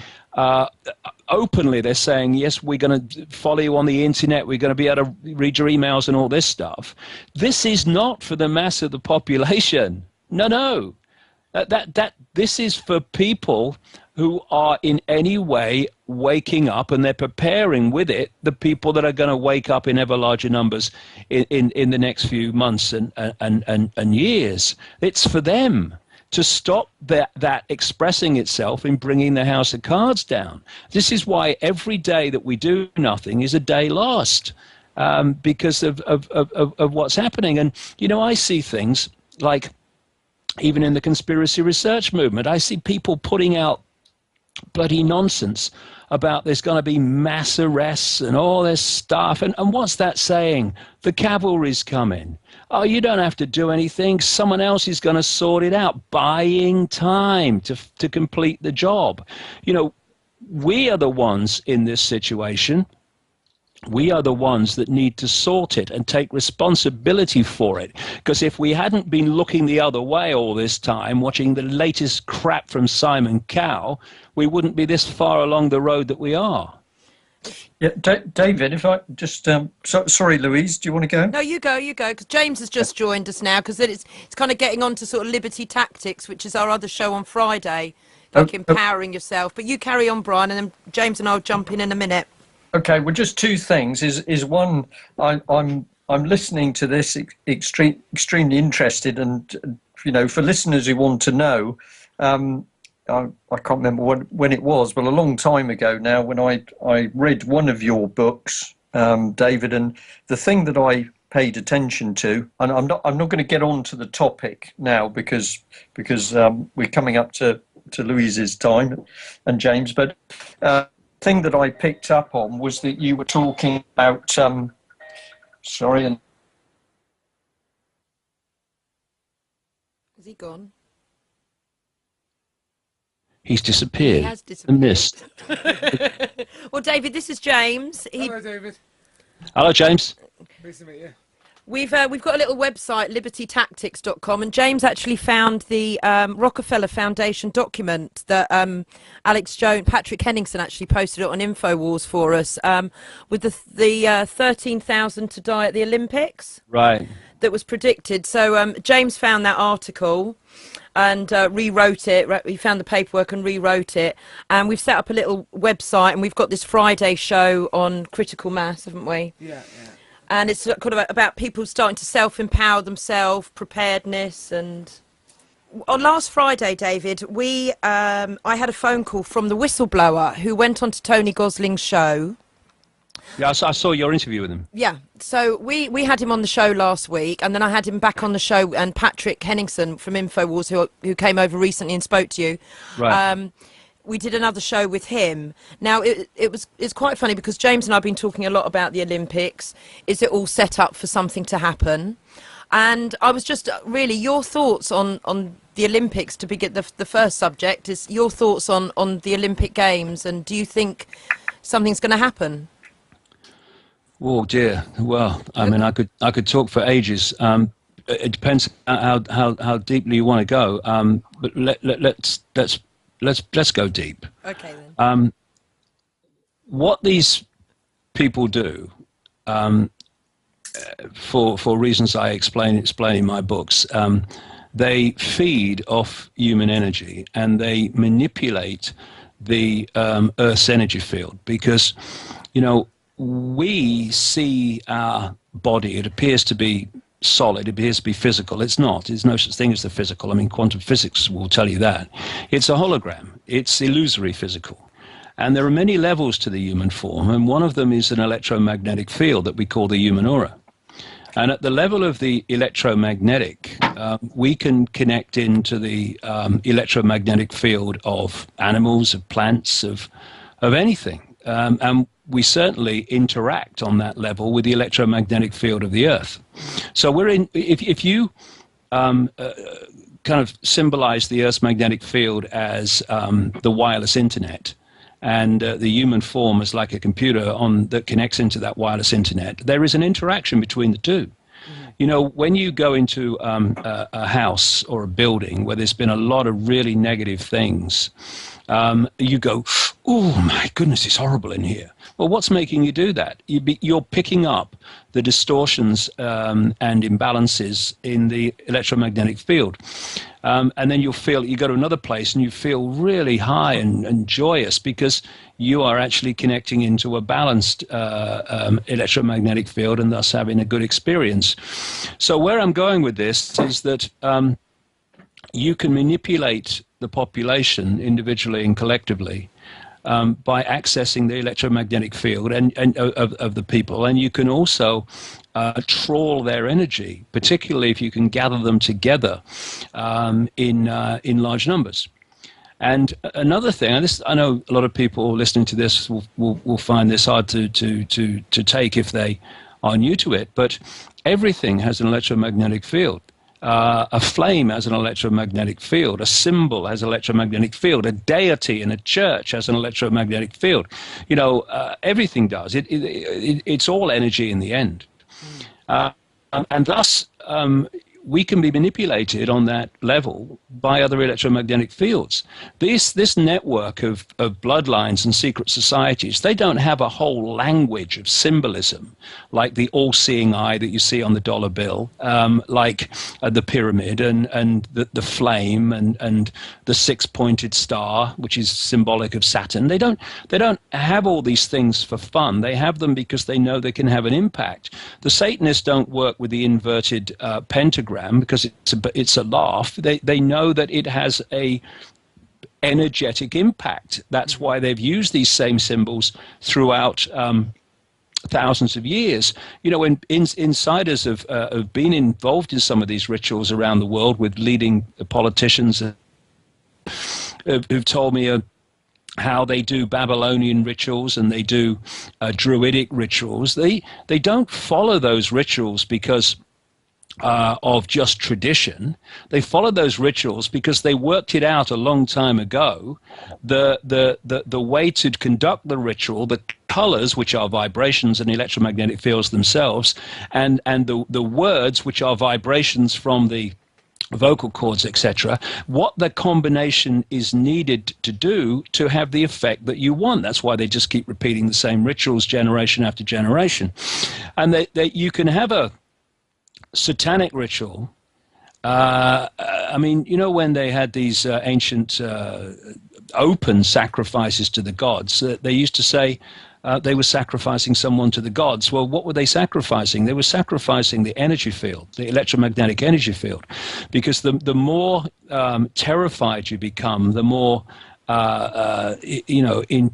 B: openly they're saying, yes, we're going to follow you on the internet, we're going to be able to read your emails and all this stuff. This is not for the mass of the population. No. This is for people who are in any way waking up, and they're preparing with it the people that are going to wake up in ever larger numbers in the next few months and years. It's for them to stop that expressing itself in bringing the house of cards down. This is why every day that we do nothing is a day lost, because of what's happening. And, you know, I see things like, even in the conspiracy research movement, I see people putting out bloody nonsense about there's going to be mass arrests and all this stuff. And what's that saying? The cavalry's coming. Oh, you don't have to do anything. Someone else is going to sort it out. Buying time to complete the job. You know, we are the ones in this situation. We are the ones that need to sort it and take responsibility for it. Because if we hadn't been looking the other way all this time, watching the latest crap from Simon Cowell, we wouldn't be this far along the road that we are.
C: Yeah, David, if I just... sorry, Louise, do you want to go?
A: No, you go, because James has just joined us now, because it's kind of getting on to sort of Liberty Tactics, which is our other show on Friday, like empowering yourself. But you carry on, Brian, and then James and I will jump in a minute. Okay,
C: well, just two things. Is one, I'm listening to this extremely interested, and you know, for listeners who want to know, I can't remember when it was, but a long time ago now, when I read one of your books, David, and the thing that I paid attention to, and I'm not going to get on to the topic now because we're coming up to Louise's time and James, but. Thing that I picked up on was that you were talking about sorry, and
A: has he gone?
B: He's disappeared.
A: He has disappeared.
B: Missed.
A: Well, David, this is James.
D: Hello, David.
B: Hello, James.
D: Nice to meet you.
A: We've got a little website, libertytactics.com, and James actually found the Rockefeller Foundation document that Patrick Henningsen actually posted it on InfoWars for us, with the 13,000 to die at the Olympics.
B: Right.
A: That was predicted. So James found that article and rewrote it. He found the paperwork and rewrote it. And we've set up a little website, and we've got this Friday show on critical mass, haven't we?
D: Yeah.
A: And it's kind of about people starting to self-empower themselves, preparedness, and... on last Friday, David, I had a phone call from the whistleblower who went on to Tony Gosling's show.
B: Yeah, I saw your interview with him.
A: Yeah, so we had him on the show last week, and then I had him back on the show, and Patrick Henningsen from InfoWars, who came over recently and spoke to you.
B: Right.
A: We did another show with him. Now, it's quite funny because James and I have been talking a lot about the Olympics. Is it all set up for something to happen? And I was just really, your thoughts on the Olympics, to begin, the first subject is your thoughts on the Olympic Games, and do you think something's going to happen?
B: Oh dear. Well, I mean, I could talk for ages. It depends how deeply you want to go. But let's go deep.
A: Okay then.
B: What these people do, for reasons I explain in my books, they feed off human energy and they manipulate the Earth's energy field because, we see our body, it appears to be solid, it appears to be physical. It's not. There's no such thing as the physical. I mean, quantum physics will tell you that. It's a hologram. It's illusory physical. And there are many levels to the human form, and one of them is an electromagnetic field that we call the human aura. And at the level of the electromagnetic, we can connect into the electromagnetic field of animals, of plants, of anything. And we certainly interact on that level with the electromagnetic field of the Earth. So we're in. If you kind of symbolize the Earth's magnetic field as the wireless internet, and the human form is like a computer that connects into that wireless internet, there is an interaction between the two. When you go into a house or a building where there's been a lot of really negative things, you go, oh my goodness, it's horrible in here. Well, what's making you do that? You're picking up the distortions and imbalances in the electromagnetic field. And then you go to another place and you feel really high and joyous because you are actually connecting into a balanced electromagnetic field and thus having a good experience. So where I'm going with this is that you can manipulate the population individually and collectively by accessing the electromagnetic field and of the people, and you can also trawl their energy, particularly if you can gather them together in large numbers. And another thing, and I know a lot of people listening to this will find this hard to take if they are new to it, but everything has an electromagnetic field. A flame has an electromagnetic field. A symbol has an electromagnetic field. A deity in a church has an electromagnetic field. Everything does. It's all energy in the end. And thus, we can be manipulated on that level by other electromagnetic fields. This network of bloodlines and secret societies, they don't have a whole language of symbolism like the all-seeing eye that you see on the dollar bill, like the pyramid and the flame and the six-pointed star, which is symbolic of Saturn. They don't have all these things for fun. They have them because they know they can have an impact. The Satanists don't work with the inverted pentagram because it's a laugh. They know that it has a energetic impact. That's why they've used these same symbols throughout thousands of years. When insiders have been involved in some of these rituals around the world with leading politicians who've told me how they do Babylonian rituals and they do Druidic rituals. They don't follow those rituals because of just tradition. They followed those rituals because they worked it out a long time ago. The way to conduct the ritual, the colors, which are vibrations and electromagnetic fields themselves, and the words, which are vibrations from the vocal cords, etc., what the combination is needed to do to have the effect that you want. That's why they just keep repeating the same rituals generation after generation. And you can have a satanic ritual. When they had these ancient open sacrifices to the gods, they used to say, they were sacrificing someone to the gods. Well, what were they sacrificing? They were sacrificing the energy field, the electromagnetic energy field, because the more terrified you become, the more in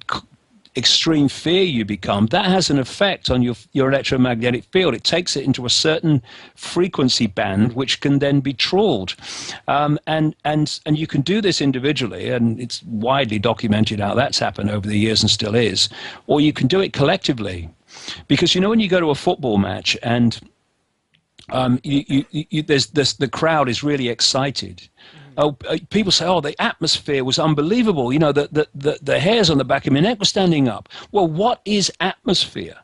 B: extreme fear you become, that has an effect on your electromagnetic field. It takes it into a certain frequency band, which can then be trawled. And you can do this individually, and it's widely documented how that's happened over the years and still is, or you can do it collectively. Because, when you go to a football match and the crowd is really excited, people say, the atmosphere was unbelievable. The hairs on the back of my neck were standing up. Well, what is atmosphere?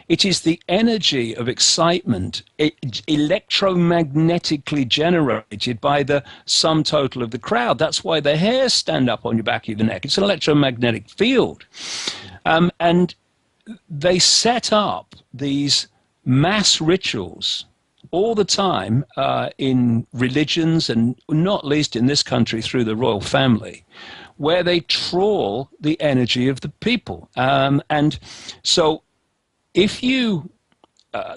B: It is the energy of excitement electromagnetically generated by the sum total of the crowd. That's why the hairs stand up on your back of your neck. It's an electromagnetic field. And they set up these mass rituals all the time in religions, and not least in this country through the royal family, where they trawl the energy of the people. And so if you,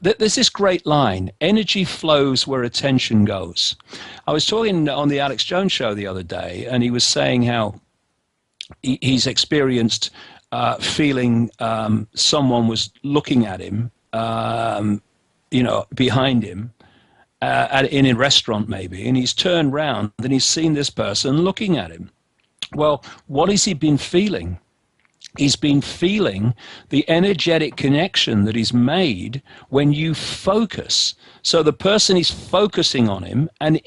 B: there's this great line, energy flows where attention goes. I was talking on the Alex Jones show the other day, and he was saying how he's experienced feeling someone was looking at him, behind him, in a restaurant maybe, and he's turned round and he's seen this person looking at him. Well, what has he been feeling? He's been feeling the energetic connection that is made when you focus. So the person is focusing on him, and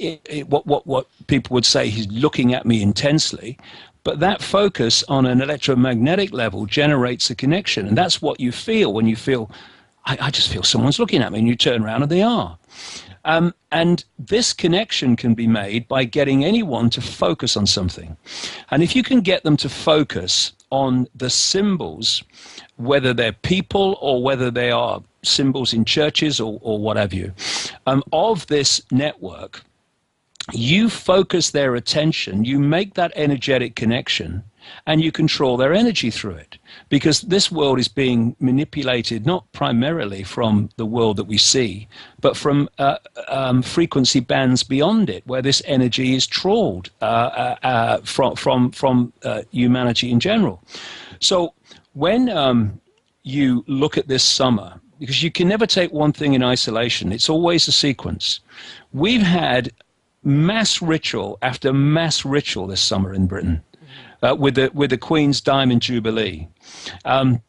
B: what people would say, he's looking at me intensely. But that focus on an electromagnetic level generates a connection, and that's what you feel when you feel, I just feel someone's looking at me, and you turn around and they are. And this connection can be made by getting anyone to focus on something. And if you can get them to focus on the symbols, whether they're people or whether they are symbols in churches or what have you, of this network, you focus their attention, you make that energetic connection, and you control their energy through it. Because this world is being manipulated not primarily from the world that we see, but from frequency bands beyond it, where this energy is trawled from humanity in general. So when you look at this summer, because you can never take one thing in isolation, it's always a sequence. We've had mass ritual after mass ritual this summer in Britain. With the Queen's Diamond Jubilee, and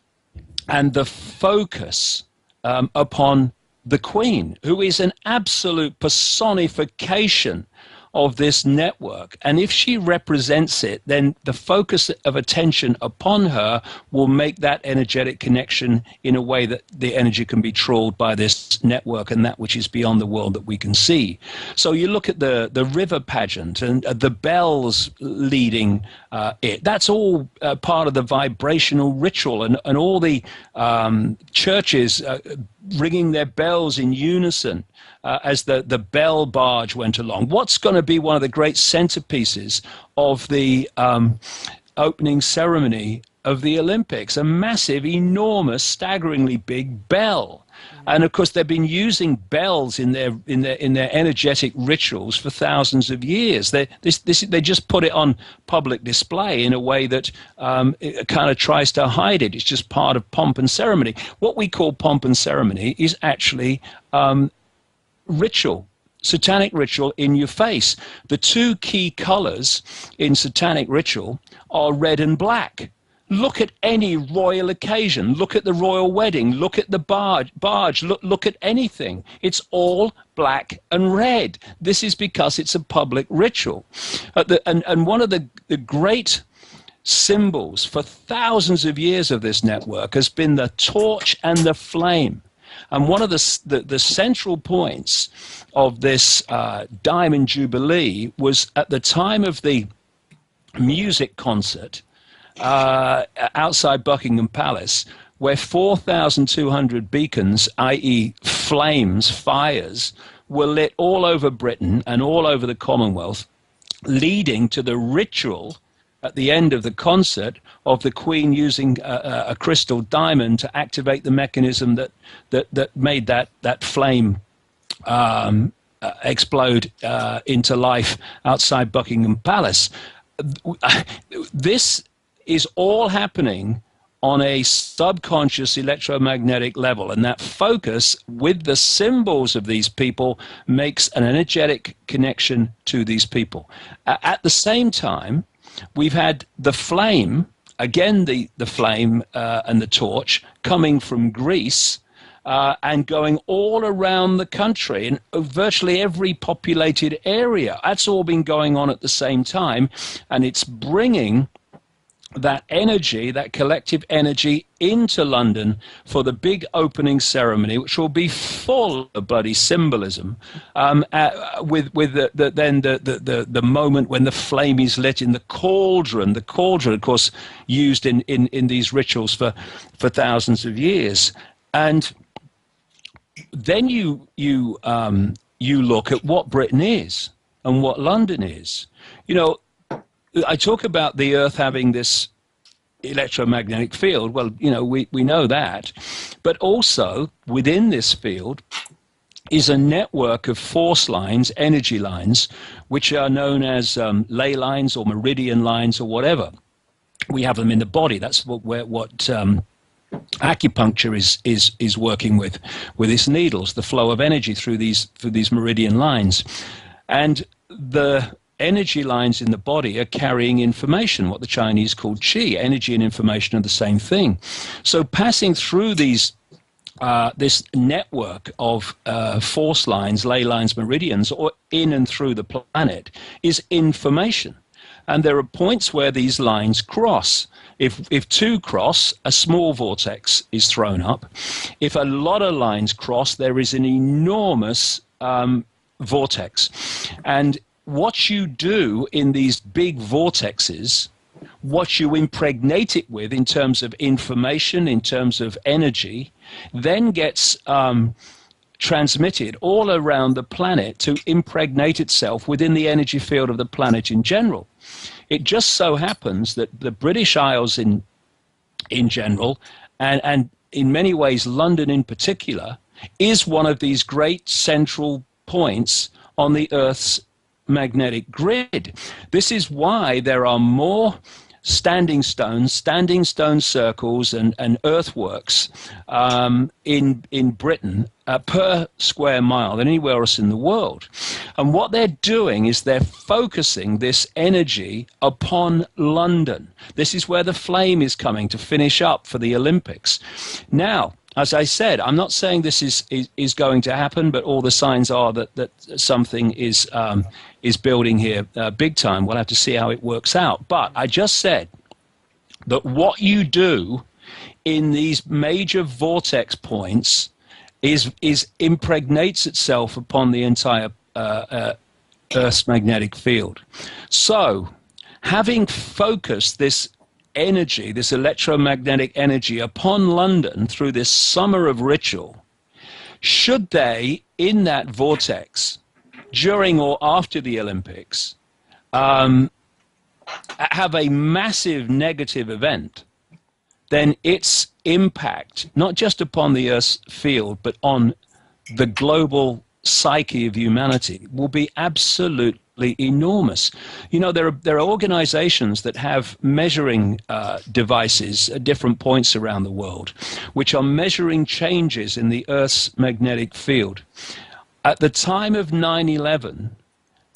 B: the focus upon the Queen, who is an absolute personification of this network. And if she represents it, then the focus of attention upon her will make that energetic connection in a way that the energy can be trawled by this network and that which is beyond the world that we can see. So you look at the river pageant and the bells leading it. That's all part of the vibrational ritual, and all the churches ringing their bells in unison as the bell barge went along. What's going to be one of the great centerpieces of the opening ceremony of the Olympics? A massive, enormous, staggeringly big bell. And of course, they've been using bells in their energetic rituals for thousands of years. They just put it on public display in a way that it kind of tries to hide it. It's just part of pomp and ceremony. What we call pomp and ceremony is actually ritual, satanic ritual in your face. The two key colors in satanic ritual are red and black. Look at any royal occasion. Look at the royal wedding. Look at the barge. Look at anything. It's all black and red. This is because it's a public ritual. And one of the great symbols for thousands of years of this network has been the torch and the flame. And one of the central points of this Diamond Jubilee was at the time of the music concert outside Buckingham Palace, where 4,200 beacons, i.e. flames, fires, were lit all over Britain and all over the Commonwealth, leading to the ritual at the end of the concert of the Queen using a crystal diamond to activate the mechanism that made that flame explode into life outside Buckingham Palace. This is all happening on a subconscious electromagnetic level, and that focus with the symbols of these people makes an energetic connection to these people. At the same time, we've had the flame, again the flame and the torch coming from Greece and going all around the country in virtually every populated area. That's all been going on at the same time, and it's bringing that energy, that collective energy, into London for the big opening ceremony, which will be full of bloody symbolism. With the moment when the flame is lit in the cauldron. The cauldron, of course, used in these rituals for thousands of years. And then you look at what Britain is and what London is. You know, I talk about the Earth having this electromagnetic field. Well, you know, we know that. But also within this field is a network of force lines, energy lines, which are known as ley lines or meridian lines or whatever. We have them in the body. That's what acupuncture is working with its needles, the flow of energy through these meridian lines. And the energy lines in the body are carrying information, what the Chinese call qi. Energy and information are the same thing. So passing through this network of force lines, ley lines, meridians, or in and through the planet is information. And there are points where these lines cross. If two cross, a small vortex is thrown up. If a lot of lines cross, there is an enormous vortex. And what you do in these big vortexes, what you impregnate it with in terms of information, in terms of energy, then gets transmitted all around the planet to impregnate itself within the energy field of the planet in general. It just so happens that the British Isles in general, and in many ways London in particular, is one of these great central points on the Earth's magnetic grid. This is why there are more standing stone circles and earthworks in Britain per square mile than anywhere else in the world. And what they're doing is they're focusing this energy upon London. This is where the flame is coming to finish up for the Olympics. Now, as I said, I'm not saying this is going to happen, but all the signs are that something is building here big time. We'll have to see how it works out. But I just said that what you do in these major vortex points is impregnates itself upon the entire Earth's magnetic field. So, having focused this energy, this electromagnetic energy upon London through this summer of ritual, should they, in that vortex, during or after the Olympics, have a massive negative event, then its impact, not just upon the Earth's field, but on the global psyche of humanity, will be absolutely enormous. You know, there are organizations that have measuring devices at different points around the world, which are measuring changes in the Earth's magnetic field. At the time of 9/11,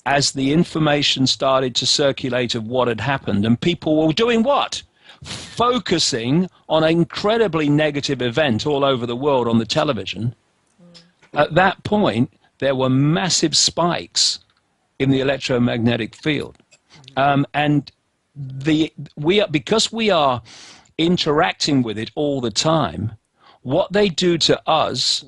B: as the information started to circulate of what had happened, and people were doing what? Focusing on an incredibly negative event all over the world on the television. At that point, there were massive spikes in the electromagnetic field. And because we are interacting with it all the time, what they do to us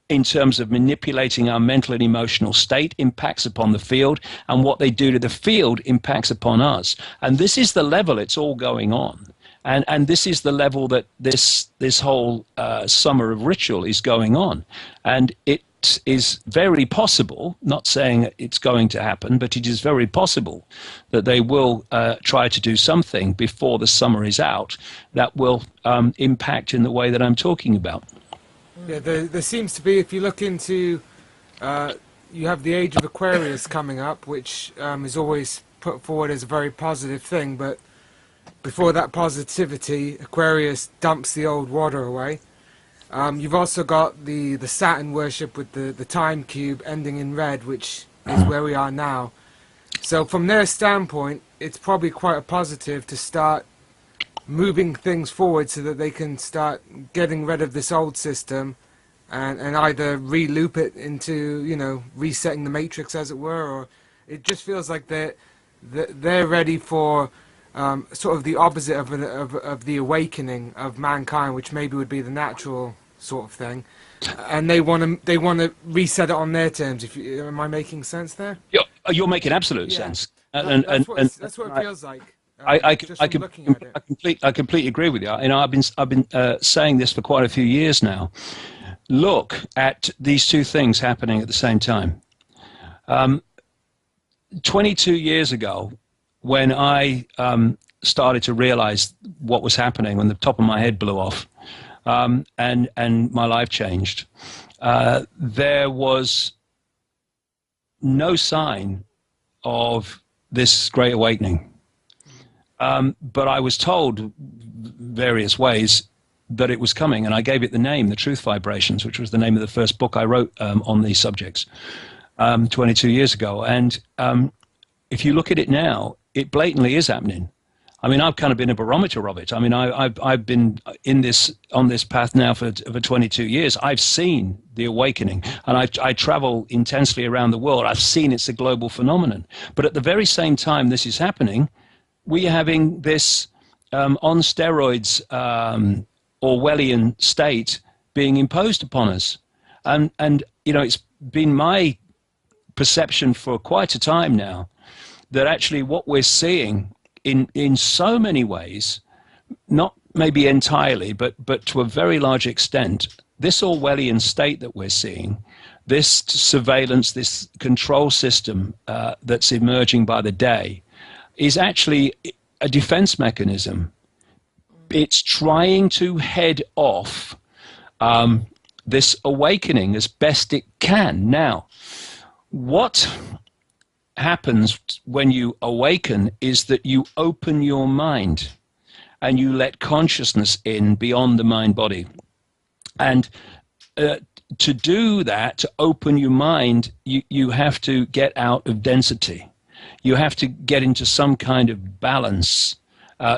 B: in terms of manipulating our mental and emotional state impacts upon the field, and what they do to the field impacts upon us. And this is the level it's all going on. And this is the level that this whole summer of ritual is going on. And it is very possible, not saying it's going to happen, but it is very possible that they will try to do something before the summer is out that will impact in the way that I'm talking about.
D: Yeah, there seems to be, if you look into, you have the age of Aquarius coming up, which is always put forward as a very positive thing, but before that positivity, Aquarius dumps the old water away. You've also got the Saturn worship with the time cube ending in red, which is where we are now. So from their standpoint, it's probably quite a positive to start moving things forward so that they can start getting rid of this old system and either re-loop it into, you know, resetting the matrix, as it were, or it just feels like they're ready for sort of the opposite of the awakening of mankind, which maybe would be the natural sort of thing, and they want to reset it on their terms. Am I making sense there?
B: You're making absolute sense,
D: that's what it feels like.
B: I completely agree with you. You know, I've been saying this for quite a few years now. Look at these two things happening at the same time. 22 years ago, when I started to realize what was happening, when the top of my head blew off, and my life changed, there was no sign of this great awakening. But I was told various ways that it was coming, and I gave it the name, The Truth Vibrations, which was the name of the first book I wrote on these subjects 22 years ago. And if you look at it now, it blatantly is happening. I mean, I've kind of been a barometer of it. I mean, I've been on this path now for 22 years. I've seen the awakening, and I travel intensely around the world. I've seen it's a global phenomenon. But at the very same time this is happening, we are having this on steroids Orwellian state being imposed upon us. And you know, it's been my perception for quite a time now that actually what we're seeing in so many ways, not maybe entirely, but to a very large extent, this Orwellian state that we're seeing, this surveillance, this control system that's emerging by the day, is actually a defense mechanism. It's trying to head off this awakening as best it can. Now, what happens when you awaken is that you open your mind and you let consciousness in beyond the mind-body. And to do that, to open your mind, you have to get out of density. You have to get into some kind of balance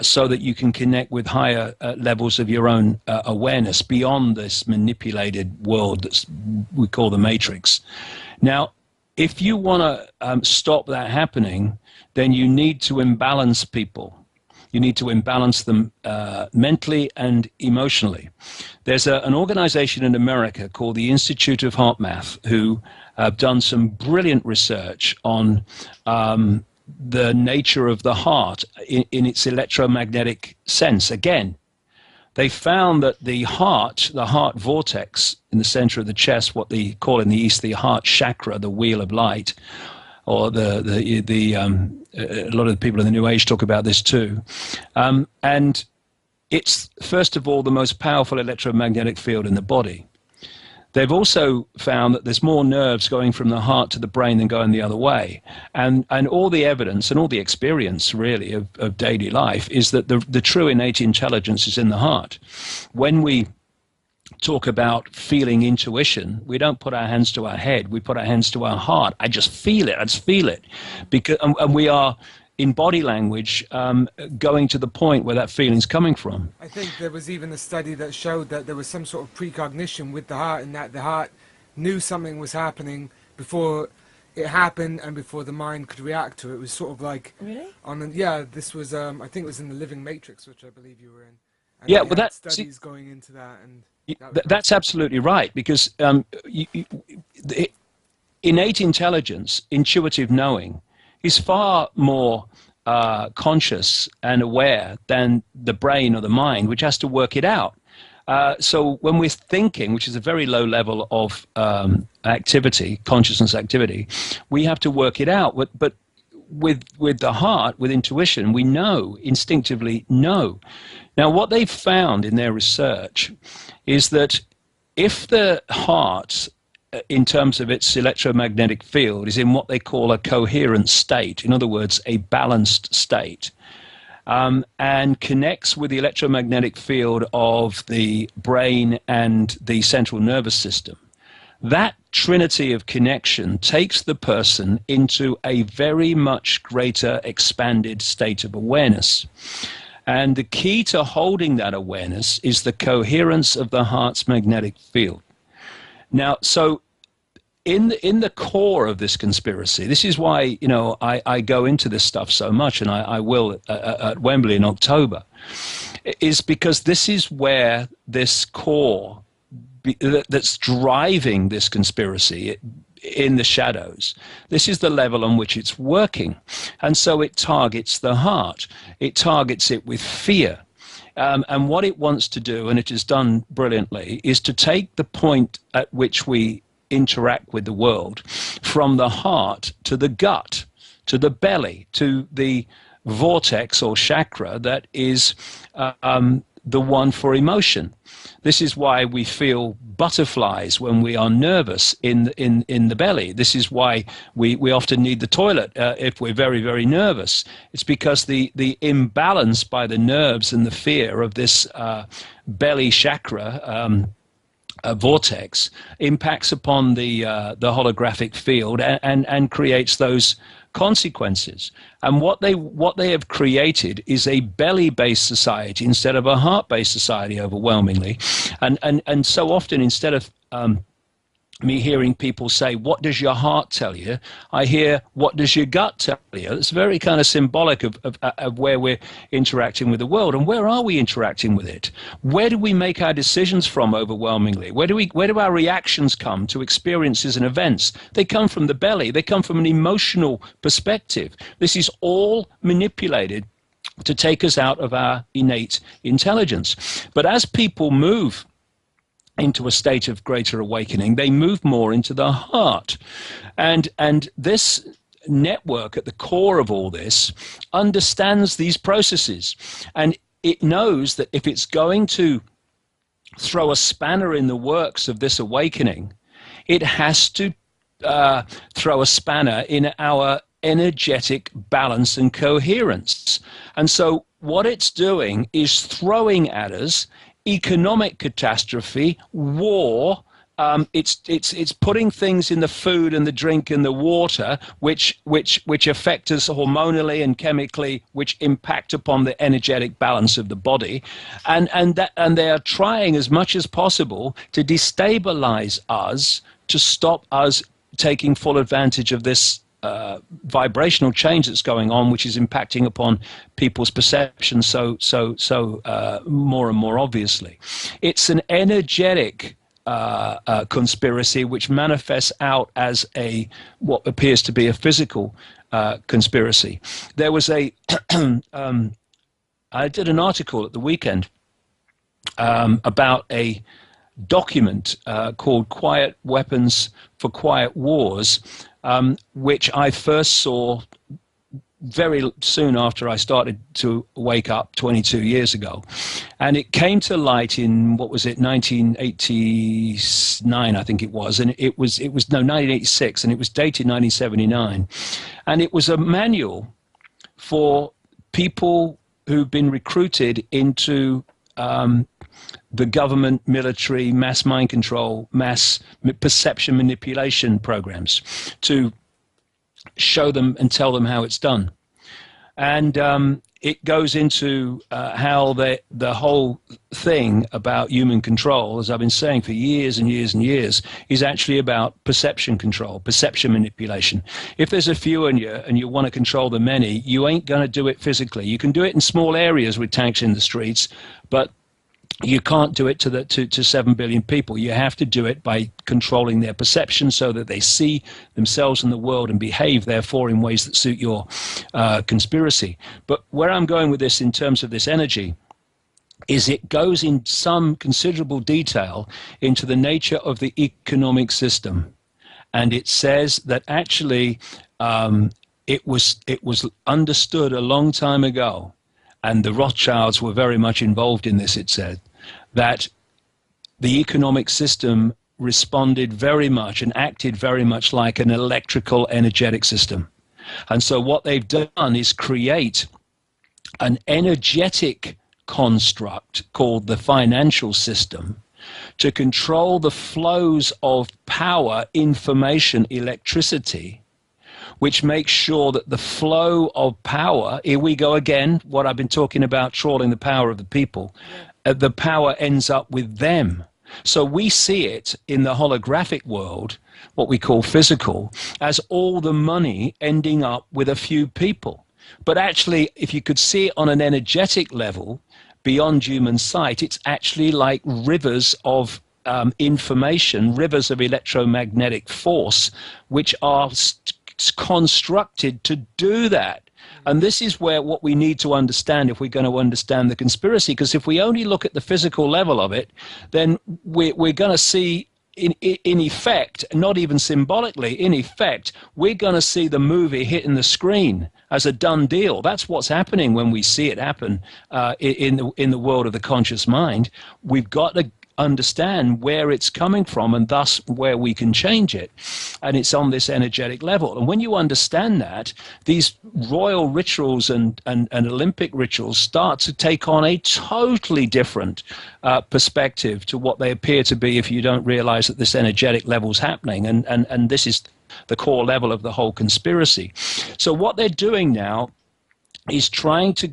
B: so that you can connect with higher levels of your own awareness beyond this manipulated world that we call the matrix. Now, if you want to stop that happening, then you need to imbalance people. You need to imbalance them mentally and emotionally. There's an organization in America called the Institute of Heart Math who have done some brilliant research on the nature of the heart in its electromagnetic sense. Again, they found that the heart vortex in the center of the chest, what they call in the East the heart chakra, the wheel of light, or a lot of the people in the New Age talk about this too. And it's, first of all, the most powerful electromagnetic field in the body. They've also found that there's more nerves going from the heart to the brain than going the other way. And all the evidence and all the experience, really, of daily life is that the true innate intelligence is in the heart. When we talk about feeling intuition, we don't put our hands to our head, we put our hands to our heart. I just feel it. Because, and we are, in body language, going to the point where that feeling's coming from.
D: I think there was even a study that showed that there was some sort of precognition with the heart, and that the heart knew something was happening before it happened and before the mind could react to it. It was sort of like...
A: Really?
D: This was, I think it was in the Living Matrix, which I believe you were in. And
B: yeah, well, that's...
D: studies going into that, and...
B: That's absolutely right, because innate intelligence, intuitive knowing, is far more conscious and aware than the brain or the mind, which has to work it out. So when we're thinking, which is a very low level of activity, consciousness activity, we have to work it out. But with the heart, with intuition, we know, instinctively know. Now, what they've found in their research is that if the heart, in terms of its electromagnetic field, is in what they call a coherent state, in other words, a balanced state, and connects with the electromagnetic field of the brain and the central nervous system, that trinity of connection takes the person into a very much greater expanded state of awareness. And the key to holding that awareness is the coherence of the heart's magnetic field. Now, so in the core of this conspiracy, this is why, you know, I go into this stuff so much, and I will at Wembley in October, is because this is where this core that's driving this conspiracy in the shadows. This is the level on which it's working. And so it targets the heart. It targets it with fear. And what it wants to do, and it has done brilliantly, is to take the point at which we interact with the world from the heart to the gut, to the belly, to the vortex or chakra that is the one for emotion. This is why we feel butterflies when we are nervous in the belly. This is why we often need the toilet if we're very, very nervous. It's because the imbalance by the nerves and the fear of this belly chakra vortex impacts upon the holographic field and creates those consequences. And what they have created is a belly-based society instead of a heart-based society, overwhelmingly. And so often, instead of me hearing people say, "What does your heart tell you?" I hear, "What does your gut tell you?" It's very kind of symbolic of where we're interacting with the world. And where are we interacting with it? Where do we make our decisions from overwhelmingly? Where do our reactions come to experiences and events? They come from the belly. They come from an emotional perspective. This is all manipulated to take us out of our innate intelligence. But as people move into a state of greater awakening, they move more into the heart. And this network at the core of all this understands these processes. And it knows that if it's going to throw a spanner in the works of this awakening, it has to throw a spanner in our energetic balance and coherence. And so what it's doing is throwing at us economic catastrophe, war. It's putting things in the food and the drink and the water, which affect us hormonally and chemically, which impact upon the energetic balance of the body, and they are trying as much as possible to destabilize us, to stop us taking full advantage of this vibrational change that's going on, which is impacting upon people's perception so more and more obviously. It's an energetic conspiracy which manifests out as what appears to be a physical conspiracy. There was I did an article at the weekend about a document called Quiet Weapons for Quiet Wars, which I first saw very soon after I started to wake up 22 years ago. And it came to light in, 1989, I think it was. And it was 1986, and it was dated 1979. And it was a manual for people who've been recruited into the government, military, mass mind control, mass perception manipulation programs, to show them and tell them how it's done. And it goes into how the whole thing about human control, as I've been saying for years and years and years, is actually about perception control, perception manipulation. If there's a few in you and you want to control the many, you ain't going to do it physically. You can do it in small areas with tanks in the streets, but you can't do it to 7 billion people. You have to do it by controlling their perception so that they see themselves in the world and behave, therefore, in ways that suit your conspiracy. But where I'm going with this in terms of this energy is it goes in some considerable detail into the nature of the economic system. And it says that actually it was understood a long time ago, and the Rothschilds were very much involved in this, it said, that the economic system responded very much and acted very much like an electrical energetic system. And so what they've done is create an energetic construct called the financial system to control the flows of power, information, electricity, which makes sure that the flow of power, here we go again, what I've been talking about, trawling the power of the people, the power ends up with them. So we see it in the holographic world, what we call physical, as all the money ending up with a few people. But actually, if you could see it on an energetic level, beyond human sight, it's actually like rivers of information, rivers of electromagnetic force, which are constructed to do that. And this is where what we need to understand if we're going to understand the conspiracy, because if we only look at the physical level of it, then we're going to see in effect, not even symbolically, in effect, we're going to see the movie hitting the screen as a done deal. That's what's happening when we see it happen in the world of the conscious mind. We've got to understand where it's coming from and thus where we can change it. And it's on this energetic level. And when you understand that, these royal rituals and Olympic rituals start to take on a totally different perspective to what they appear to be if you don't realize that this energetic level is happening. And this is the core level of the whole conspiracy. So what they're doing now is trying to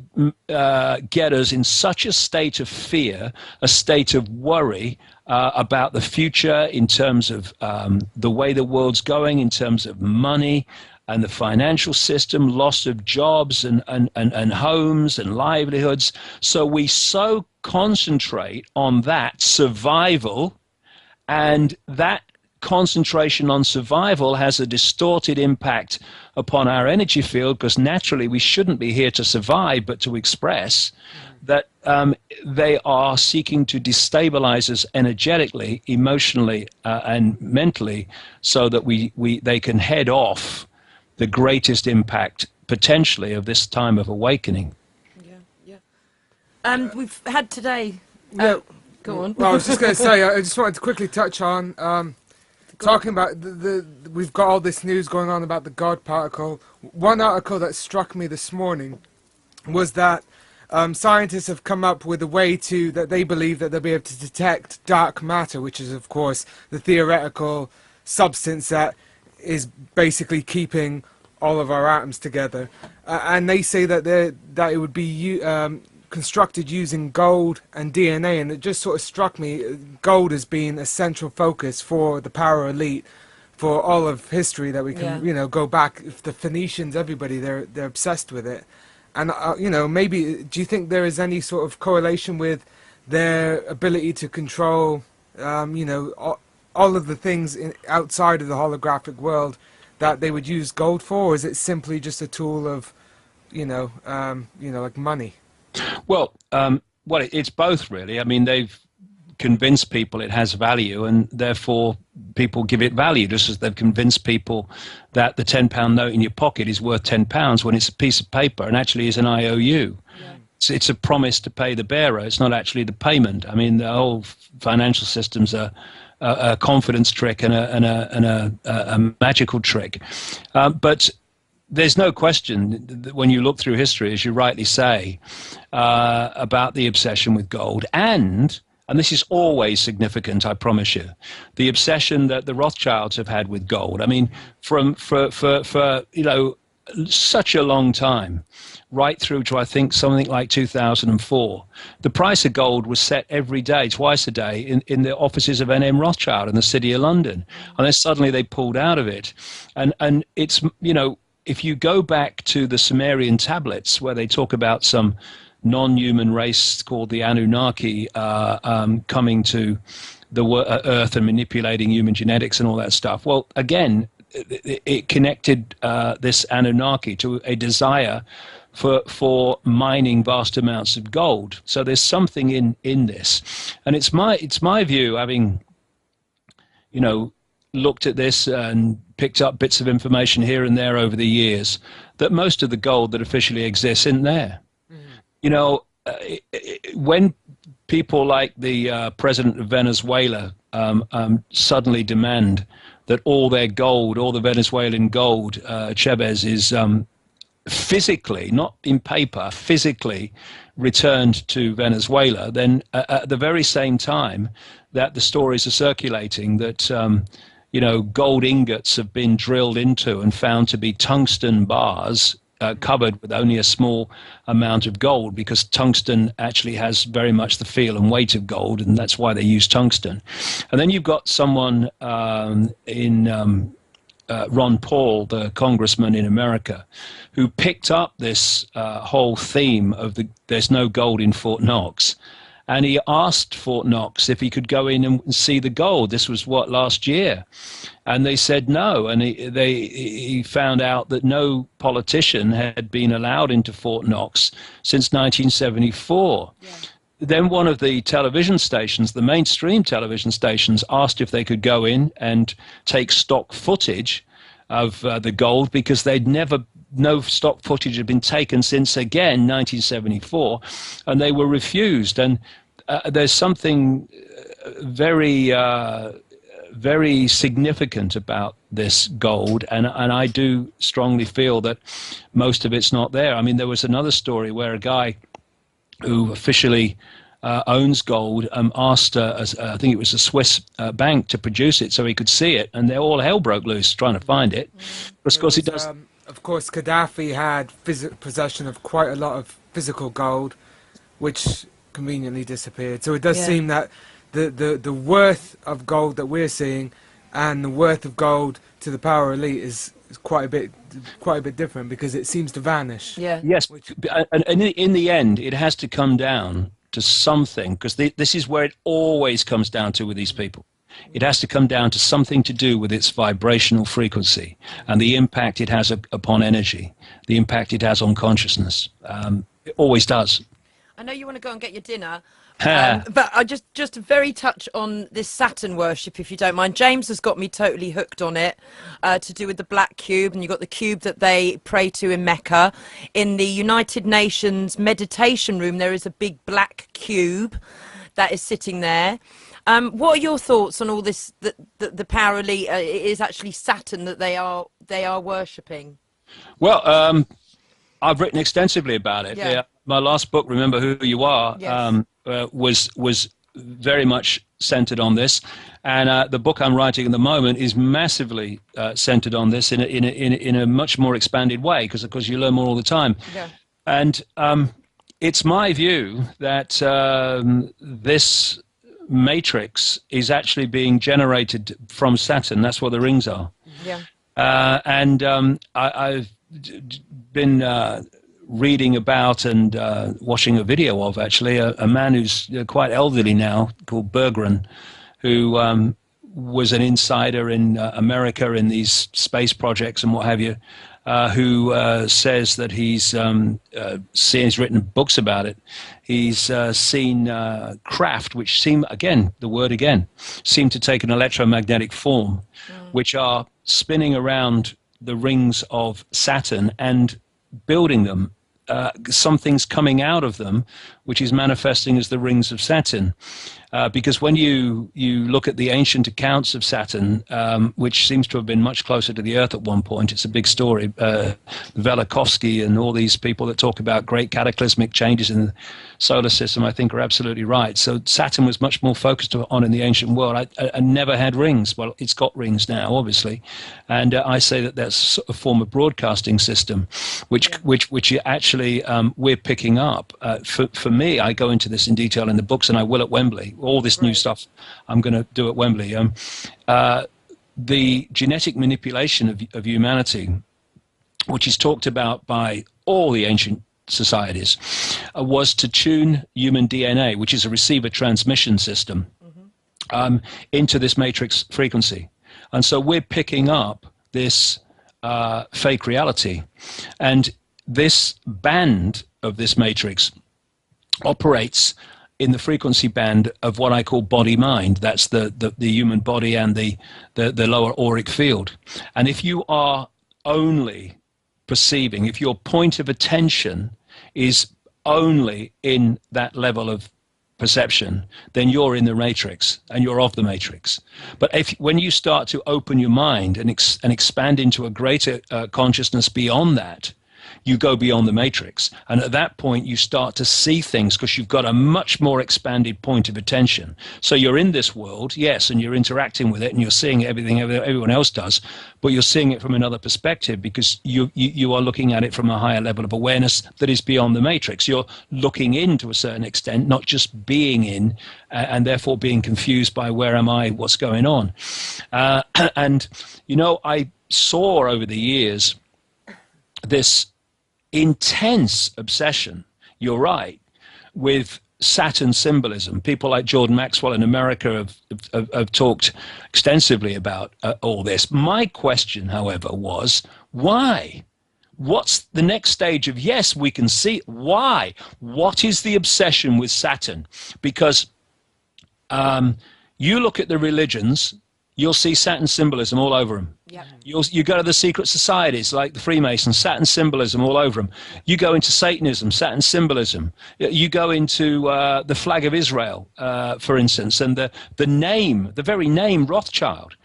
B: get us in such a state of fear, a state of worry about the future in terms of the way the world's going, in terms of money and the financial system, loss of jobs and homes and livelihoods. So we so concentrate on that survival, and that concentration on survival has a distorted impact upon our energy field, because naturally we shouldn't be here to survive but to express that they are seeking to destabilize us energetically, emotionally and mentally, so that they can head off the greatest impact potentially of this time of awakening.
A: We've had today go on.
D: Well, I was just going to say, I just wanted to quickly touch on talking about we've got all this news going on about the God particle. One article that struck me this morning was that scientists have come up with a way that they believe that they'll be able to detect dark matter, which is, of course, the theoretical substance that is basically keeping all of our atoms together. And they say that it would be constructed using gold and DNA, and it just sort of struck me, gold as being a central focus for the power elite for all of history that we can, go back. If the Phoenicians, everybody, they're obsessed with it. And, maybe, do you think there is any sort of correlation with their ability to control, all of the things outside of the holographic world that they would use gold for, or is it simply just a tool of, like money?
B: Well, it's both, really. I mean, they've convinced people it has value, and therefore people give it value, just as they've convinced people that the £10 note in your pocket is worth £10 when it's a piece of paper and actually is an IOU. Yeah. It's a promise to pay the bearer. It's not actually the payment. I mean, the whole financial system's a confidence trick and a magical trick. But there's no question that when you look through history, as you rightly say, about the obsession with gold, and this is always significant, I promise you, the obsession that the Rothschilds have had with gold. I mean, for such a long time, right through to I think something like 2004, the price of gold was set every day, twice a day, in the offices of NM Rothschild in the city of London, and then suddenly they pulled out of it, and it's if you go back to the Sumerian tablets where they talk about some non-human race called the Anunnaki coming to the Earth and manipulating human genetics and all that stuff, well, again, it connected this Anunnaki to a desire for mining vast amounts of gold. So there's something in this, and it's my view, having looked at this and picked up bits of information here and there over the years, that most of the gold that officially exists isn't there. When people like the president of Venezuela suddenly demand that all their gold, all the Venezuelan gold, Chavez, is physically, not in paper, physically returned to Venezuela, then at the very same time that the stories are circulating that gold ingots have been drilled into and found to be tungsten bars covered with only a small amount of gold, because tungsten actually has very much the feel and weight of gold, and that's why they use tungsten. And then you've got someone in Ron Paul, the congressman in America, who picked up this whole theme of there's no gold in Fort Knox. And he asked Fort Knox if he could go in and see the gold. This was last year? And they said no. And he found out that no politician had been allowed into Fort Knox since 1974. Yeah. Then one of the television stations, the mainstream television stations, asked if they could go in and take stock footage of the gold, because no stock footage had been taken since, again, 1974, and they were refused. And there's something very, very significant about this gold, and I do strongly feel that most of it's not there. I mean, there was another story where a guy who officially owns gold asked, I think it was a Swiss bank, to produce it so he could see it, and all hell broke loose trying to find it. But of course, it does.
D: Of course, Gaddafi had possession of quite a lot of physical gold, which conveniently disappeared. So it does seem that the worth of gold that we're seeing and the worth of gold to the power elite is quite a bit different, because it seems to vanish.
A: Yeah.
B: Yes, and in the end, it has to come down to something, because this is where it always comes down to with these people. It has to come down to something to do with its vibrational frequency and the impact it has upon energy, the impact it has on consciousness. It always does.
A: I know you want to go and get your dinner, but I just a very touch on this Saturn worship, if you don't mind. James has got me totally hooked on it, to do with the black cube, and you've got the cube that they pray to in Mecca. In the United Nations meditation room, there is a big black cube that is sitting there. What are your thoughts on all this? The power elite is actually Saturn that they are worshipping.
B: Well, I've written extensively about it.
A: Yeah.
B: My last book, Remember Who You Are,
A: yes.
B: Was very much centered on this, and the book I'm writing at the moment is massively centered on this in a much more expanded way, because of course you learn more all the time.
A: Yeah.
B: And it's my view that this matrix is actually being generated from Saturn. That's what the rings are.
A: Yeah.
B: And I've been reading about and watching a video of, actually, a man who's quite elderly now, called Berggren, who was an insider in America in these space projects and what have you, who says that he's written books about it. He's seen craft which seem to take an electromagnetic form, which are spinning around the rings of Saturn and building them. Something's coming out of them, which is manifesting as the rings of Saturn. Because when you look at the ancient accounts of Saturn, which seems to have been much closer to the Earth at one point, it's a big story. Velikovsky and all these people that talk about great cataclysmic changes in the solar system, I think, are absolutely right. So Saturn was much more focused on in the ancient world. I never had rings. Well, it's got rings now, obviously, and I say that that's a form of broadcasting system, which actually we're picking up. For me, I go into this in detail in the books, and I will at Wembley. All this new stuff I'm going to do at Wembley. The genetic manipulation of humanity, which is talked about by all the ancient societies, was to tune human DNA, which is a receiver transmission system, into this matrix frequency. And so we're picking up this fake reality. And this band of this matrix operates in the frequency band of what I call body-mind. That's the human body and the lower auric field. And if you are only perceiving, if your point of attention is only in that level of perception, then you're in the matrix and you're of the matrix. But when you start to open your mind and expand into a greater consciousness beyond that, you go beyond the matrix. And at that point, you start to see things because you've got a much more expanded point of attention. So you're in this world, yes, and you're interacting with it and you're seeing everything everyone else does, but you're seeing it from another perspective because you are looking at it from a higher level of awareness that is beyond the matrix. You're looking in to a certain extent, not just being in and therefore being confused by where am I, what's going on. And, you know, I saw over the years this intense obsession, you're right, with Saturn symbolism. People like Jordan Maxwell in America have talked extensively about all this. My question, however, was why? What's the next stage of, yes, we can see, why? What is the obsession with Saturn? Because you look at the religions, you'll see Saturn symbolism all over them.
A: Yep.
B: You go to the secret societies like the Freemasons, Saturn symbolism all over them. You go into Satanism, Saturn symbolism. You go into the flag of Israel, for instance, and the very name Rothschild.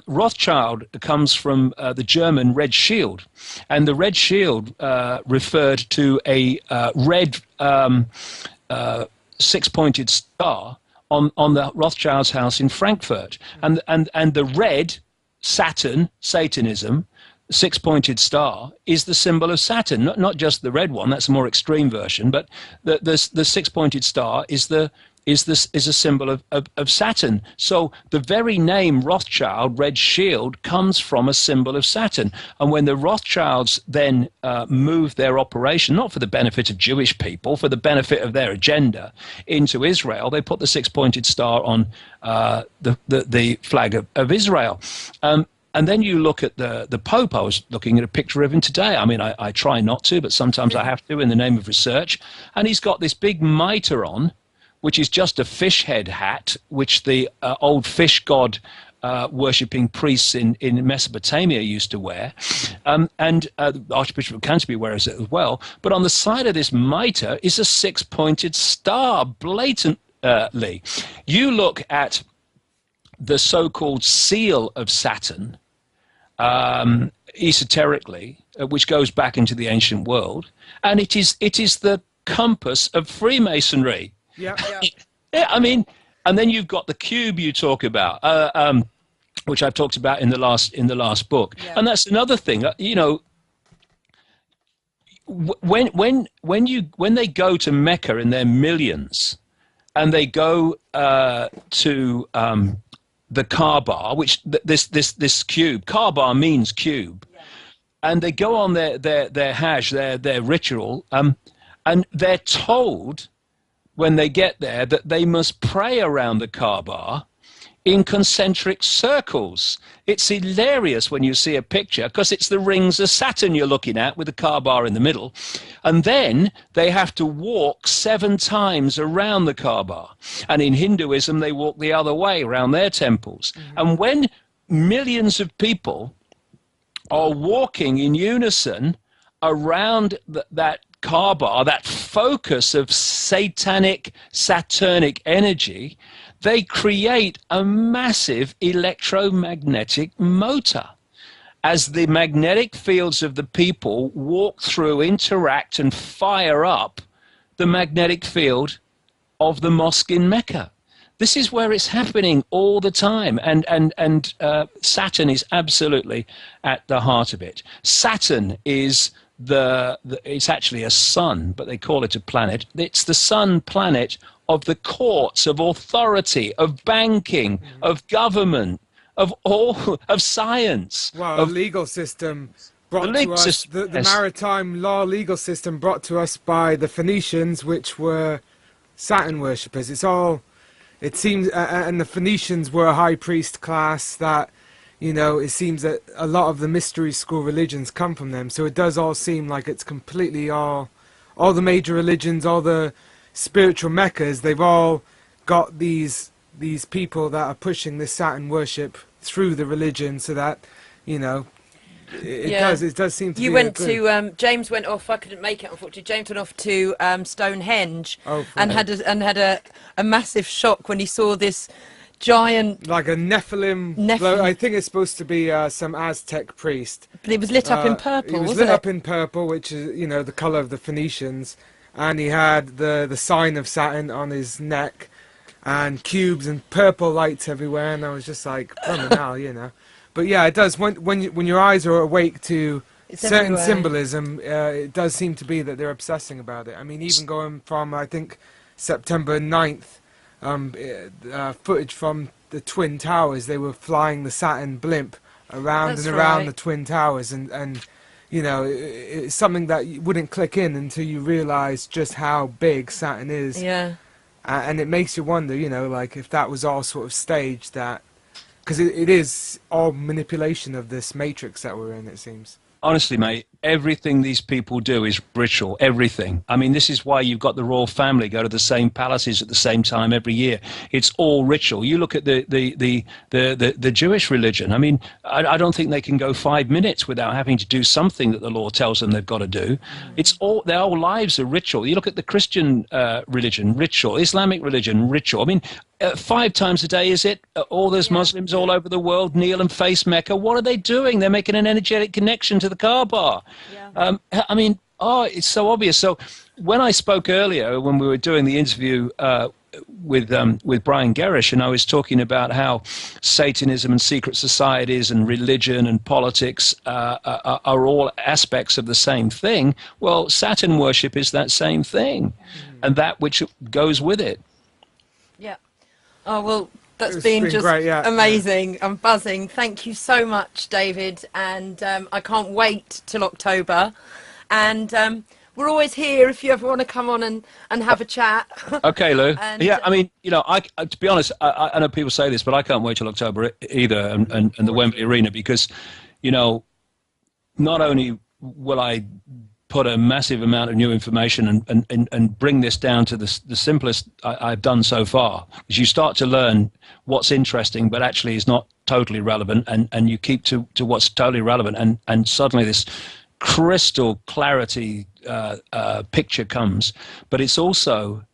B: Rothschild comes from the German Red Shield, and the Red Shield referred to a red six-pointed star on the Rothschild's house in Frankfurt. And the red Saturn, Satanism, six-pointed star, is the symbol of Saturn. Not just the red one, that's a more extreme version, but the six-pointed star is a symbol of Saturn. So the very name Rothschild, Red Shield, comes from a symbol of Saturn. And when the Rothschilds then moved their operation, not for the benefit of Jewish people, for the benefit of their agenda, into Israel, they put the six-pointed star on the flag of Israel. And then you look at the Pope. I was looking at a picture of him today. I mean, I try not to, but sometimes I have to in the name of research. And he's got this big mitre on, which is just a fish head hat, which the old fish god worshipping priests in Mesopotamia used to wear. And the Archbishop of Canterbury wears it as well. But on the side of this mitre is a six-pointed star, blatantly. You look at the so-called seal of Saturn, esoterically, which goes back into the ancient world, and it is the compass of Freemasonry.
D: Yeah.
B: Yeah, I mean, and then you've got the cube you talk about, which I've talked about in the last book, and that's another thing. You know, when they go to Mecca in their millions, and they go to the Kaaba, which this cube, Kaaba means cube, and they go on their Hajj, their ritual, and they're told when they get there that they must pray around the Kaaba in concentric circles. It's hilarious when you see a picture because it's the rings of Saturn you're looking at with the Kaaba in the middle. And then they have to walk 7 times around the Kaaba. And in Hinduism, they walk the other way around their temples. Mm-hmm. And when millions of people are walking in unison around that Kaaba, that focus of satanic, saturnic energy, they create a massive electromagnetic motor. As the magnetic fields of the people walk through, interact, and fire up the magnetic field of the mosque in Mecca. This is where it's happening all the time, and Saturn is absolutely at the heart of it. Saturn is it's actually a sun, but they call it a planet. It's the sun planet of the courts, of authority, of banking, of government, of science.
D: Well, the legal system brought to us, the maritime law legal system brought to us by the Phoenicians, which were Saturn worshippers. It seems, and the Phoenicians were a high priest class that you know, it seems that a lot of the mystery school religions come from them. So it does all seem like it's completely all the major religions, all the spiritual meccas, they've all got these people that are pushing this Saturn worship through the religion, so that, you know, it does seem to be.
A: You went to James went off. I couldn't make it, unfortunately. James went off to Stonehenge and had a massive shock when he saw this giant,
D: like a Nephilim. I think it's supposed to be some Aztec priest.
A: But it was lit up in purple.
D: It was lit up in purple, which is, you know, the color of the Phoenicians, and he had the sign of Saturn on his neck, and cubes and purple lights everywhere, and I was just like, blooming hell, you know. But yeah, it does. When your eyes are awake to certain symbolism, it does seem to be that they're obsessing about it. I mean, even going from, I think, September 9th, footage from the Twin Towers, they were flying the Saturn blimp around around the Twin Towers, and you know, it's something that you wouldn't click in until you realise just how big Saturn is.
A: Yeah.
D: And it makes you wonder, you know, like if that was all sort of staged, that... Because it is all manipulation of this matrix that we're in, it seems.
B: Honestly, mate, everything these people do is ritual. Everything. I mean, this is why you've got the royal family go to the same palaces at the same time every year. It's all ritual. You look at the Jewish religion. I mean, I don't think they can go 5 minutes without having to do something that the law tells them they've got to do. It's all, their whole lives are ritual. You look at the Christian religion, ritual. Islamic religion, ritual. I mean, 5 times a day, is it? All those Muslims all over the world kneel and face Mecca. What are they doing? They're making an energetic connection to the Kaaba. Yeah. I mean, it's so obvious. So when I spoke earlier, when we were doing the interview with Brian Gerrish, and I was talking about how Satanism and secret societies and religion and politics are all aspects of the same thing. Well, Saturn worship is that same thing, and that which goes with it.
A: Yeah. Oh, well, that's been just
D: great,
A: amazing. I'm buzzing. Thank you so much, David. And I can't wait till October. And we're always here if you ever want to come on and have a chat.
B: Okay, Lou. Yeah, I mean, you know, to be honest, I know people say this, but I can't wait till October either, and the Wembley Arena, because, you know, not only will I put a massive amount of new information and bring this down to the simplest I've done so far, because you start to learn what's interesting but actually is not totally relevant, and you keep to what's totally relevant, and suddenly this crystal clarity picture comes. But it's also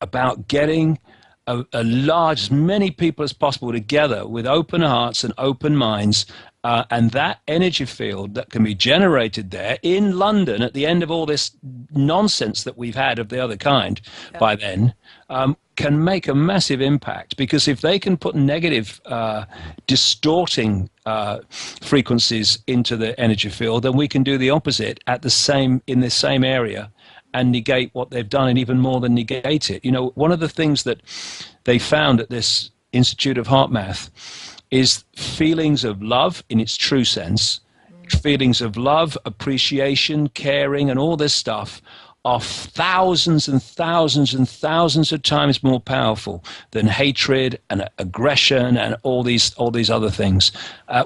B: about getting a large, as many people as possible together with open hearts and open minds, and that energy field that can be generated there in London at the end of all this nonsense that we've had of the other kind by then, can make a massive impact. Because if they can put negative, distorting frequencies into the energy field, then we can do the opposite in the same area, and negate what they've done, and even more than negate it. You know, one of the things that they found at this Institute of Heart Math is feelings of love in its true sense. Feelings of love, appreciation, caring, and all this stuff are thousands and thousands and thousands of times more powerful than hatred and aggression and all these other things.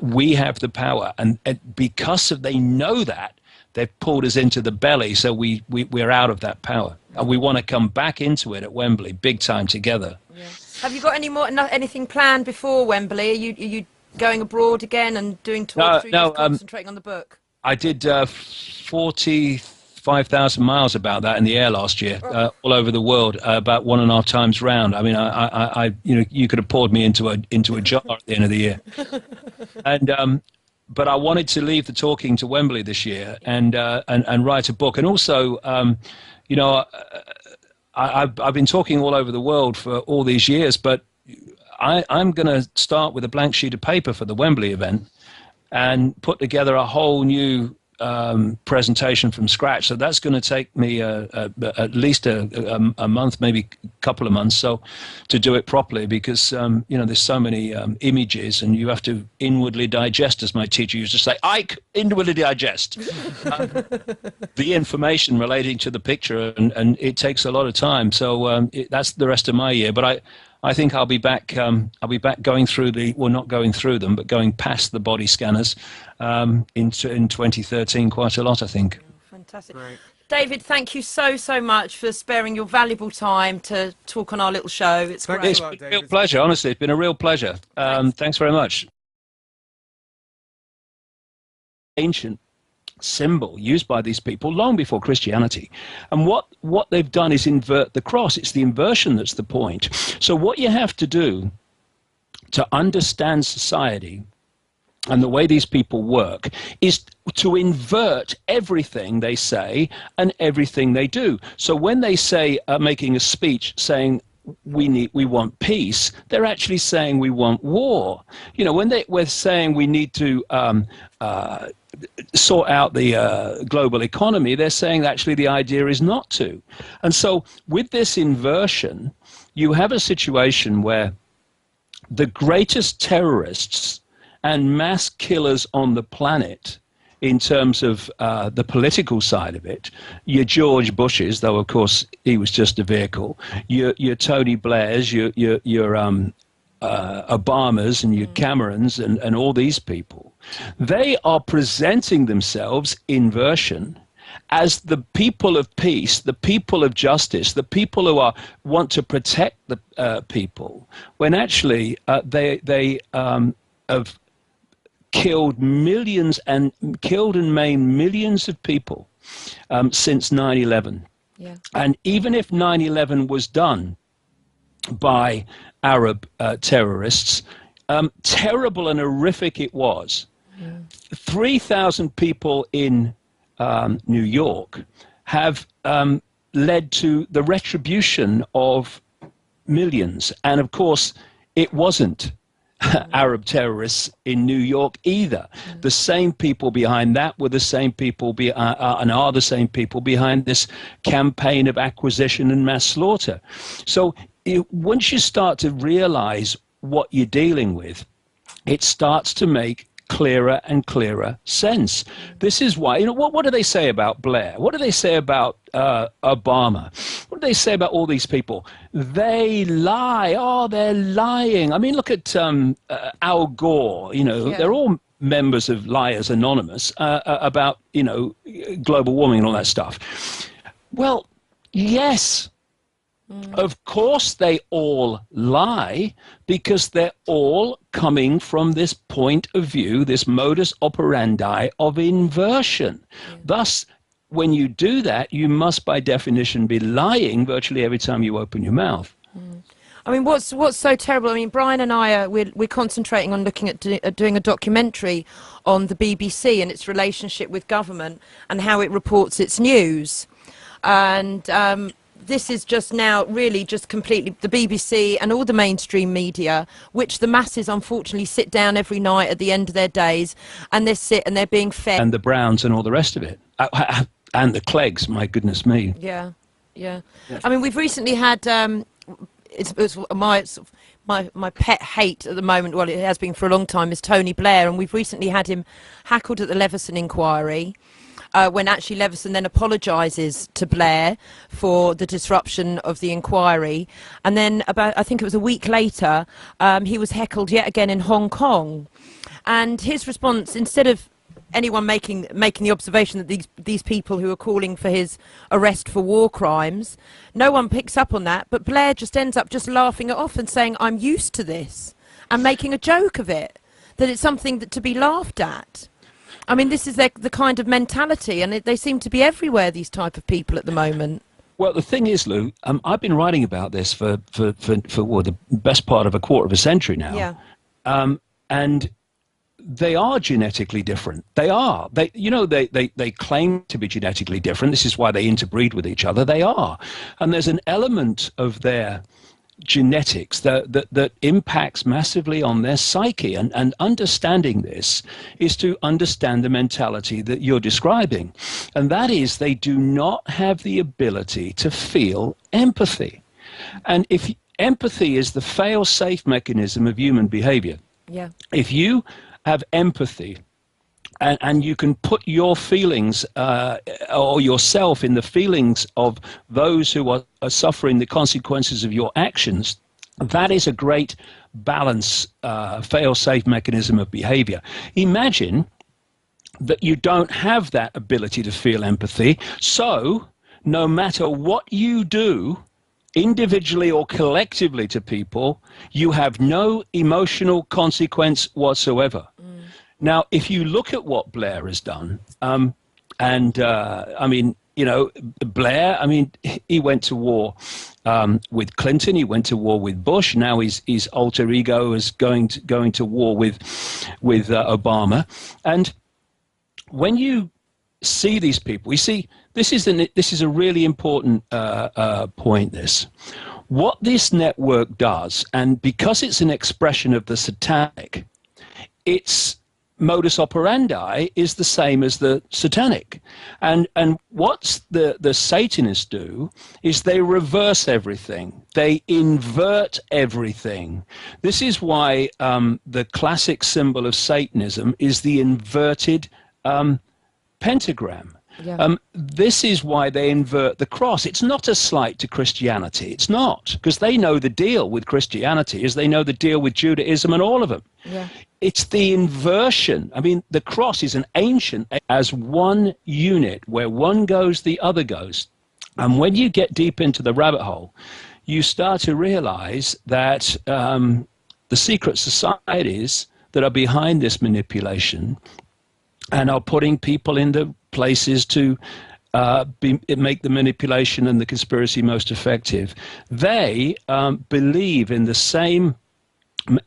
B: We have the power, and because they know that, they've pulled us into the belly, so we're out of that power, and we want to come back into it at Wembley, big time together. Yeah.
A: Have you got anything planned before Wembley? Are you going abroad again and doing tours? No, concentrating on the book.
B: I did 45,000 miles about that in the air last year, all over the world, about 1.5 times round. I mean, I you know, you could have poured me into a jar at the end of the year, and. But I wanted to leave the talking to Wembley this year and write a book. And also, you know, I've been talking all over the world for all these years, but I'm going to start with a blank sheet of paper for the Wembley event and put together a whole new presentation from scratch. So that's going to take me at least a month, maybe a couple of months, so to do it properly, because you know, there's so many images, and you have to inwardly digest, as my teacher used to say. Icke, inwardly digest the information relating to the picture, and it takes a lot of time. So that's the rest of my year. But I think I'll be back. I'll be back going through not going through them, but going past the body scanners in 2013 quite a lot, I think.
A: Fantastic.
D: Great.
A: David, thank you so much for sparing your valuable time to talk on our little show. It's
D: Thanks
A: great.
D: a lot,
B: It's been a
D: David.
B: real pleasure, honestly. It's been a real pleasure. Thanks very much. Ancient symbol used by these people long before Christianity. And what they've done is invert the cross. It's the inversion that's the point. So what you have to do to understand society and the way these people work is to invert everything they say and everything they do. So when they say, making a speech saying, we want peace, they're actually saying we want war. You know, when we're saying we need to sort out the global economy, they're saying actually the idea is not to. And so with this inversion, you have a situation where the greatest terrorists and mass killers on the planet, in terms of the political side of it, your George Bushes, though of course he was just a vehicle, your Tony Blairs, your Obamas and your Camerons and all these people, they are presenting themselves inversion as the people of peace, the people of justice, the people who want to protect the people, when actually they have killed millions and maimed millions of people since 9/11.
A: Yeah.
B: And even if 9/11 was done by Arab terrorists, terrible and horrific it was. 3,000 people in New York have led to the retribution of millions. And of course, it wasn't Arab terrorists in New York either. The same people behind that were the same people and are the same people behind this campaign of acquisition and mass slaughter. So once you start to realize what you're dealing with, it starts to make clearer and clearer sense. This is why, you know, what do they say about Blair? What do they say about Obama? What do they say about all these people? They lie. Oh, they're lying. I mean, look at Al Gore. You know, they're all members of Liars Anonymous about, you know, global warming and all that stuff. Well, yes. Of course they all lie, because they're all coming from this point of view, this modus operandi of inversion. Thus, when you do that, you must by definition be lying virtually every time you open your mouth.
A: I mean, what's so terrible? I mean, Brian and I we're concentrating on looking at doing a documentary on the BBC and its relationship with government and how it reports its news, and this is just now really just completely the BBC and all the mainstream media, which the masses unfortunately sit down every night at the end of their days and they're being fed.
B: And the Browns and all the rest of it. And the Cleggs, my goodness me.
A: Yeah. I mean, we've recently had, it's my pet hate at the moment, well, it has been for a long time, is Tony Blair, and we've recently had him hackled at the Leveson inquiry. When actually Leveson then apologises to Blair for the disruption of the inquiry. And then I think it was a week later, he was heckled yet again in Hong Kong. And his response, instead of anyone making the observation that these people who are calling for his arrest for war crimes, no one picks up on that, but Blair just ends up just laughing it off and saying, I'm used to this, and making a joke of it, that it's something to be laughed at. I mean, this is the kind of mentality, and they seem to be everywhere, these type of people at the moment.
B: Well, the thing is, Lou, I've been writing about this for the best part of a quarter of a century now.
A: Yeah.
B: And they are genetically different. They are. They claim to be genetically different. This is why they interbreed with each other. They are. And there's an element of their genetics that impacts massively on their psyche, and understanding this is to understand the mentality that you're describing, and that is they do not have the ability to feel empathy. And if empathy is the fail-safe mechanism of human behavior, if you have empathy and you can put your feelings or yourself in the feelings of those who are suffering the consequences of your actions, That is a great balance, fail-safe mechanism of behavior. Imagine that you don't have that ability to feel empathy. So no matter what you do, individually or collectively to people, you have no emotional consequence whatsoever. Now, if you look at what Blair has done, I mean, you know, Blair, I mean, he went to war with Clinton, he went to war with Bush, now his alter ego is going to war with Obama. And when you see these people, you see, this is a really important point, this. What this network does, and because it's an expression of the satanic, its modus operandi is the same as the satanic. And what the Satanists do is they reverse everything. They invert everything. This is why the classic symbol of Satanism is the inverted pentagram. Yeah. This is why they invert the cross. It's not a slight to Christianity. It's not, because they know the deal with Christianity is they know the deal with Judaism and all of them. Yeah. It's the inversion. I mean, the cross is an ancient, as one unit, where one goes, the other goes. And when you get deep into the rabbit hole, you start to realize that the secret societies that are behind this manipulation and are putting people in the places to make the manipulation and the conspiracy most effective, they believe in the same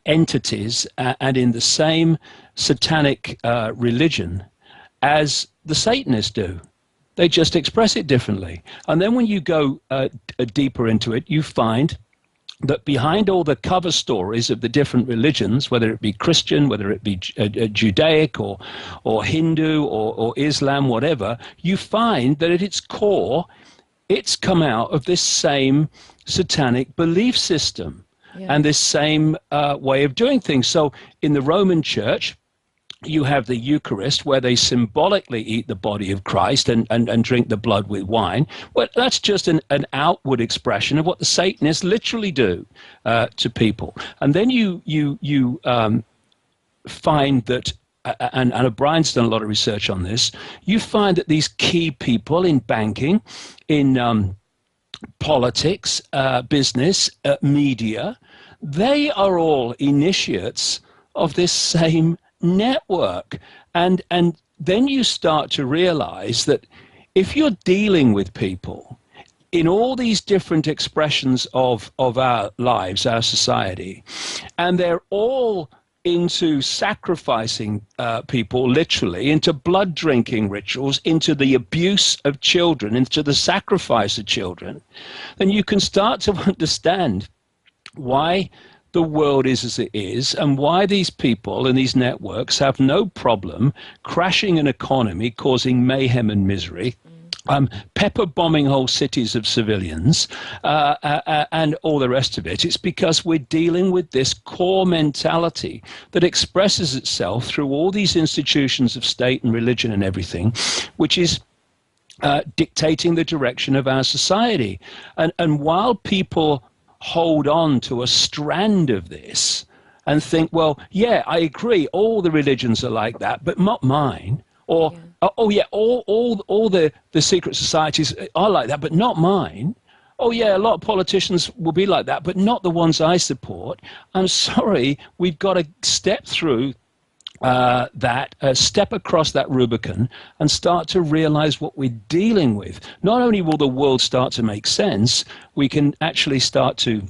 B: entities and in the same satanic religion as the Satanists do. They just express it differently. And then when you go deeper into it, you find that behind all the cover stories of the different religions, whether it be Christian, whether it be Judaic or Hindu or Islam, whatever, you find that at its core, it's come out of this same satanic belief system. Yeah. And this same way of doing things. So in the Roman Church, you have the Eucharist, where they symbolically eat the body of Christ and drink the blood with wine. Well, that's just an outward expression of what the Satanists literally do to people. And then you find that, and Brian's done a lot of research on this, you find that these key people in banking, in politics, business, media, they are all initiates of this same network. And then you start to realize that if you're dealing with people in all these different expressions of our lives, our society, and they're all into sacrificing people, literally, into blood drinking rituals, into the abuse of children, into the sacrifice of children, then you can start to understand why the world is as it is, and why these people and these networks have no problem crashing an economy, causing mayhem and misery, pepper bombing whole cities of civilians, and all the rest of it. It's because we're dealing with this core mentality that expresses itself through all these institutions of state and religion and everything, which is dictating the direction of our society. And while people hold on to a strand of this and think, well, yeah, I agree, all the religions are like that, but not mine. Or, yeah. Oh yeah, all the secret societies are like that, but not mine. Oh yeah, a lot of politicians will be like that, but not the ones I support. I'm sorry, we've got to step through step across that Rubicon and start to realize what we're dealing with. Not only will the world start to make sense, we can actually start to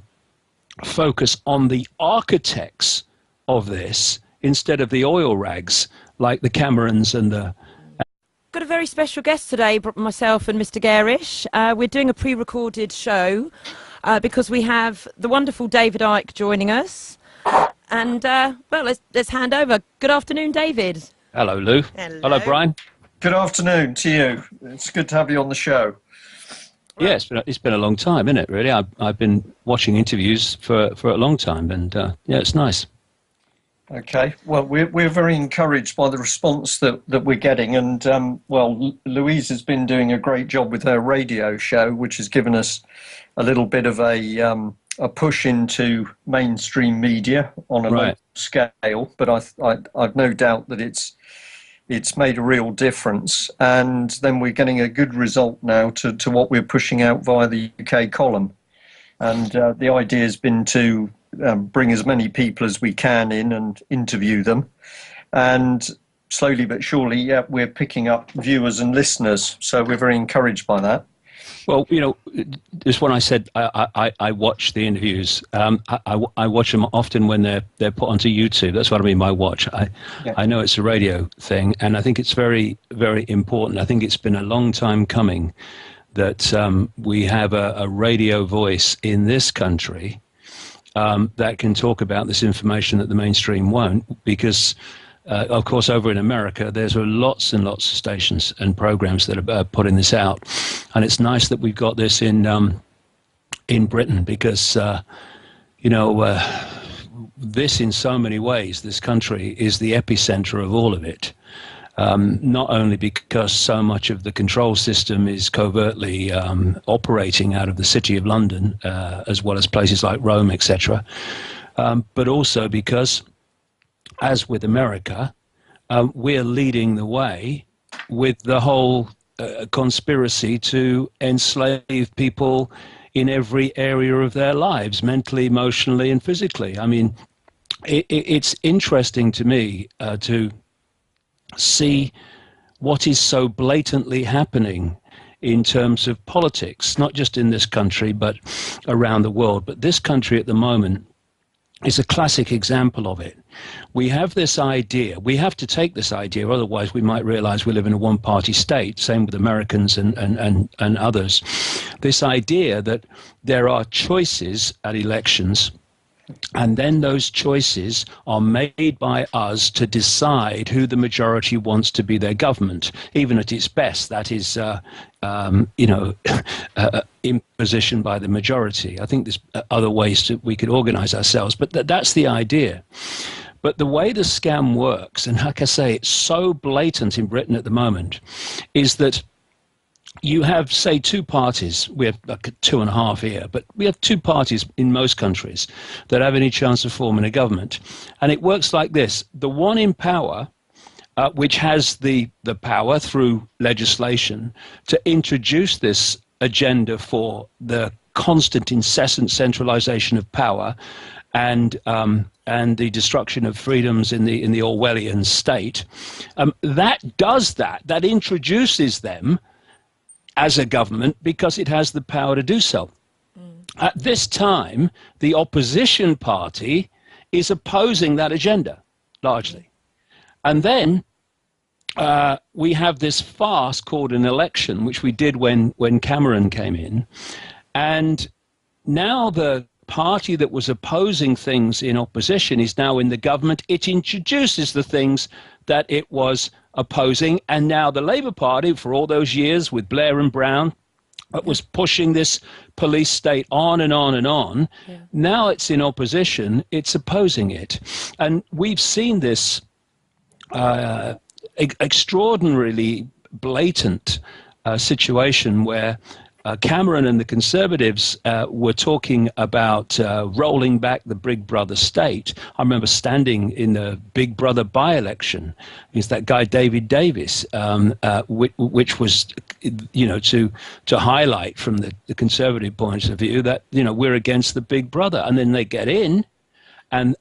B: focus on the architects of this instead of the oil rags like the Camerons and the...
A: Got a very special guest today, myself and Mr. Gerrish. We're doing a pre-recorded show because we have the wonderful David Icke joining us. And, well, let's hand over. Good afternoon, David.
B: Hello, Lou. Hello, Brian.
C: Good afternoon to you. It's good to have you on the show.
B: Yeah, it's been a long time, isn't it, really? I've been watching interviews for a long time, and, yeah, it's nice.
C: Okay. Well, we're very encouraged by the response that we're getting. And, well, Louise has been doing a great job with her radio show, which has given us a little bit of a a push into mainstream media on a local scale, but I've no doubt that it's made a real difference. And then we're getting a good result now to what we're pushing out via the UK column. And the idea has been to bring as many people as we can in and interview them. And slowly but surely, yeah, we're picking up viewers and listeners. So we're very encouraged by that.
B: Well, you know, just when I said I watch the interviews, I watch them often when they're put onto YouTube. That's what I mean by watch. I know it's a radio thing, and I think it's very, very important. I think it's been a long time coming that we have a radio voice in this country that can talk about this information that the mainstream won't, because of course, over in America, there's lots and lots of stations and programs that are putting this out, and it's nice that we've got this in Britain, because you know, this in so many ways, this country is the epicenter of all of it. Not only because so much of the control system is covertly operating out of the City of London, as well as places like Rome, etc., but also because, as with America, we're leading the way with the whole conspiracy to enslave people in every area of their lives, mentally, emotionally, and physically. I mean, it's interesting to me to see what is so blatantly happening in terms of politics, not just in this country, but around the world. But this country at the moment is a classic example of it. We have this idea, we have to take this idea, otherwise we might realize we live in a one-party state, same with Americans and others. This idea that there are choices at elections, and then those choices are made by us to decide who the majority wants to be their government, even at its best. That is, you know, imposition by the majority. I think there's other ways we could organize ourselves, but that's the idea. But the way the scam works, and like I say, it's so blatant in Britain at the moment, is that you have, say, two parties. We have like 2.5 here, but we have two parties in most countries that have any chance of forming a government. And it works like this. The one in power, which has the power through legislation to introduce this agenda for the constant, incessant centralization of power and the destruction of freedoms in the Orwellian state, that does that introduces them as a government because it has the power to do so. At this time, the opposition party is opposing that agenda, largely. And then we have this farce called an election, which we did when Cameron came in. And now the party that was opposing things in opposition is now in the government. It introduces the things that it was opposing, and now the Labour Party, for all those years with Blair and Brown, was pushing this police state on and on and on. Yeah. Now it's in opposition, it's opposing it. And we've seen this extraordinarily blatant situation where Cameron and the Conservatives were talking about rolling back the Big Brother state. I remember standing in the Big Brother by-election. It's that guy David Davis, which was, you know, to highlight from the Conservative point of view that, you know, we're against the Big Brother. And then they get in, and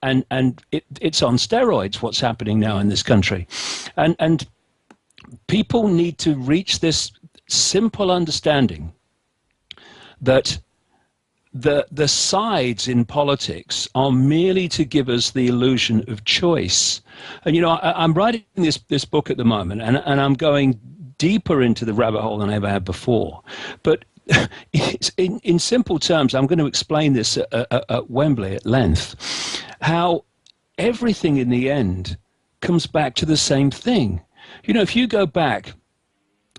B: it's on steroids what's happening now in this country. And people need to reach this simple understanding that the sides in politics are merely to give us the illusion of choice. And, you know, I'm writing this book at the moment, and I'm going deeper into the rabbit hole than I ever had before. But in simple terms, I'm going to explain this at Wembley at length, how everything in the end comes back to the same thing. You know, if you go back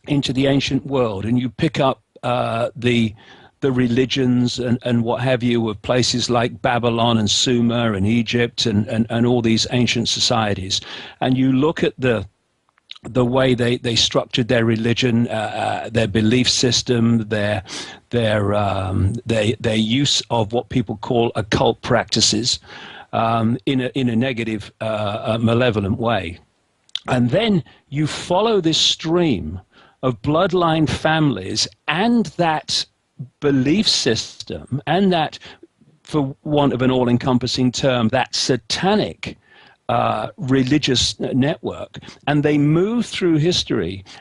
B: into the ancient world and you pick up the religions and what have you of places like Babylon and Sumer and Egypt and all these ancient societies, and you look at the the way they structured their religion, their belief system, their use of what people call occult practices in a negative, malevolent way. And then you follow this stream of bloodline families and that belief system and that, for want of an all-encompassing term, that satanic religious network, and they move through history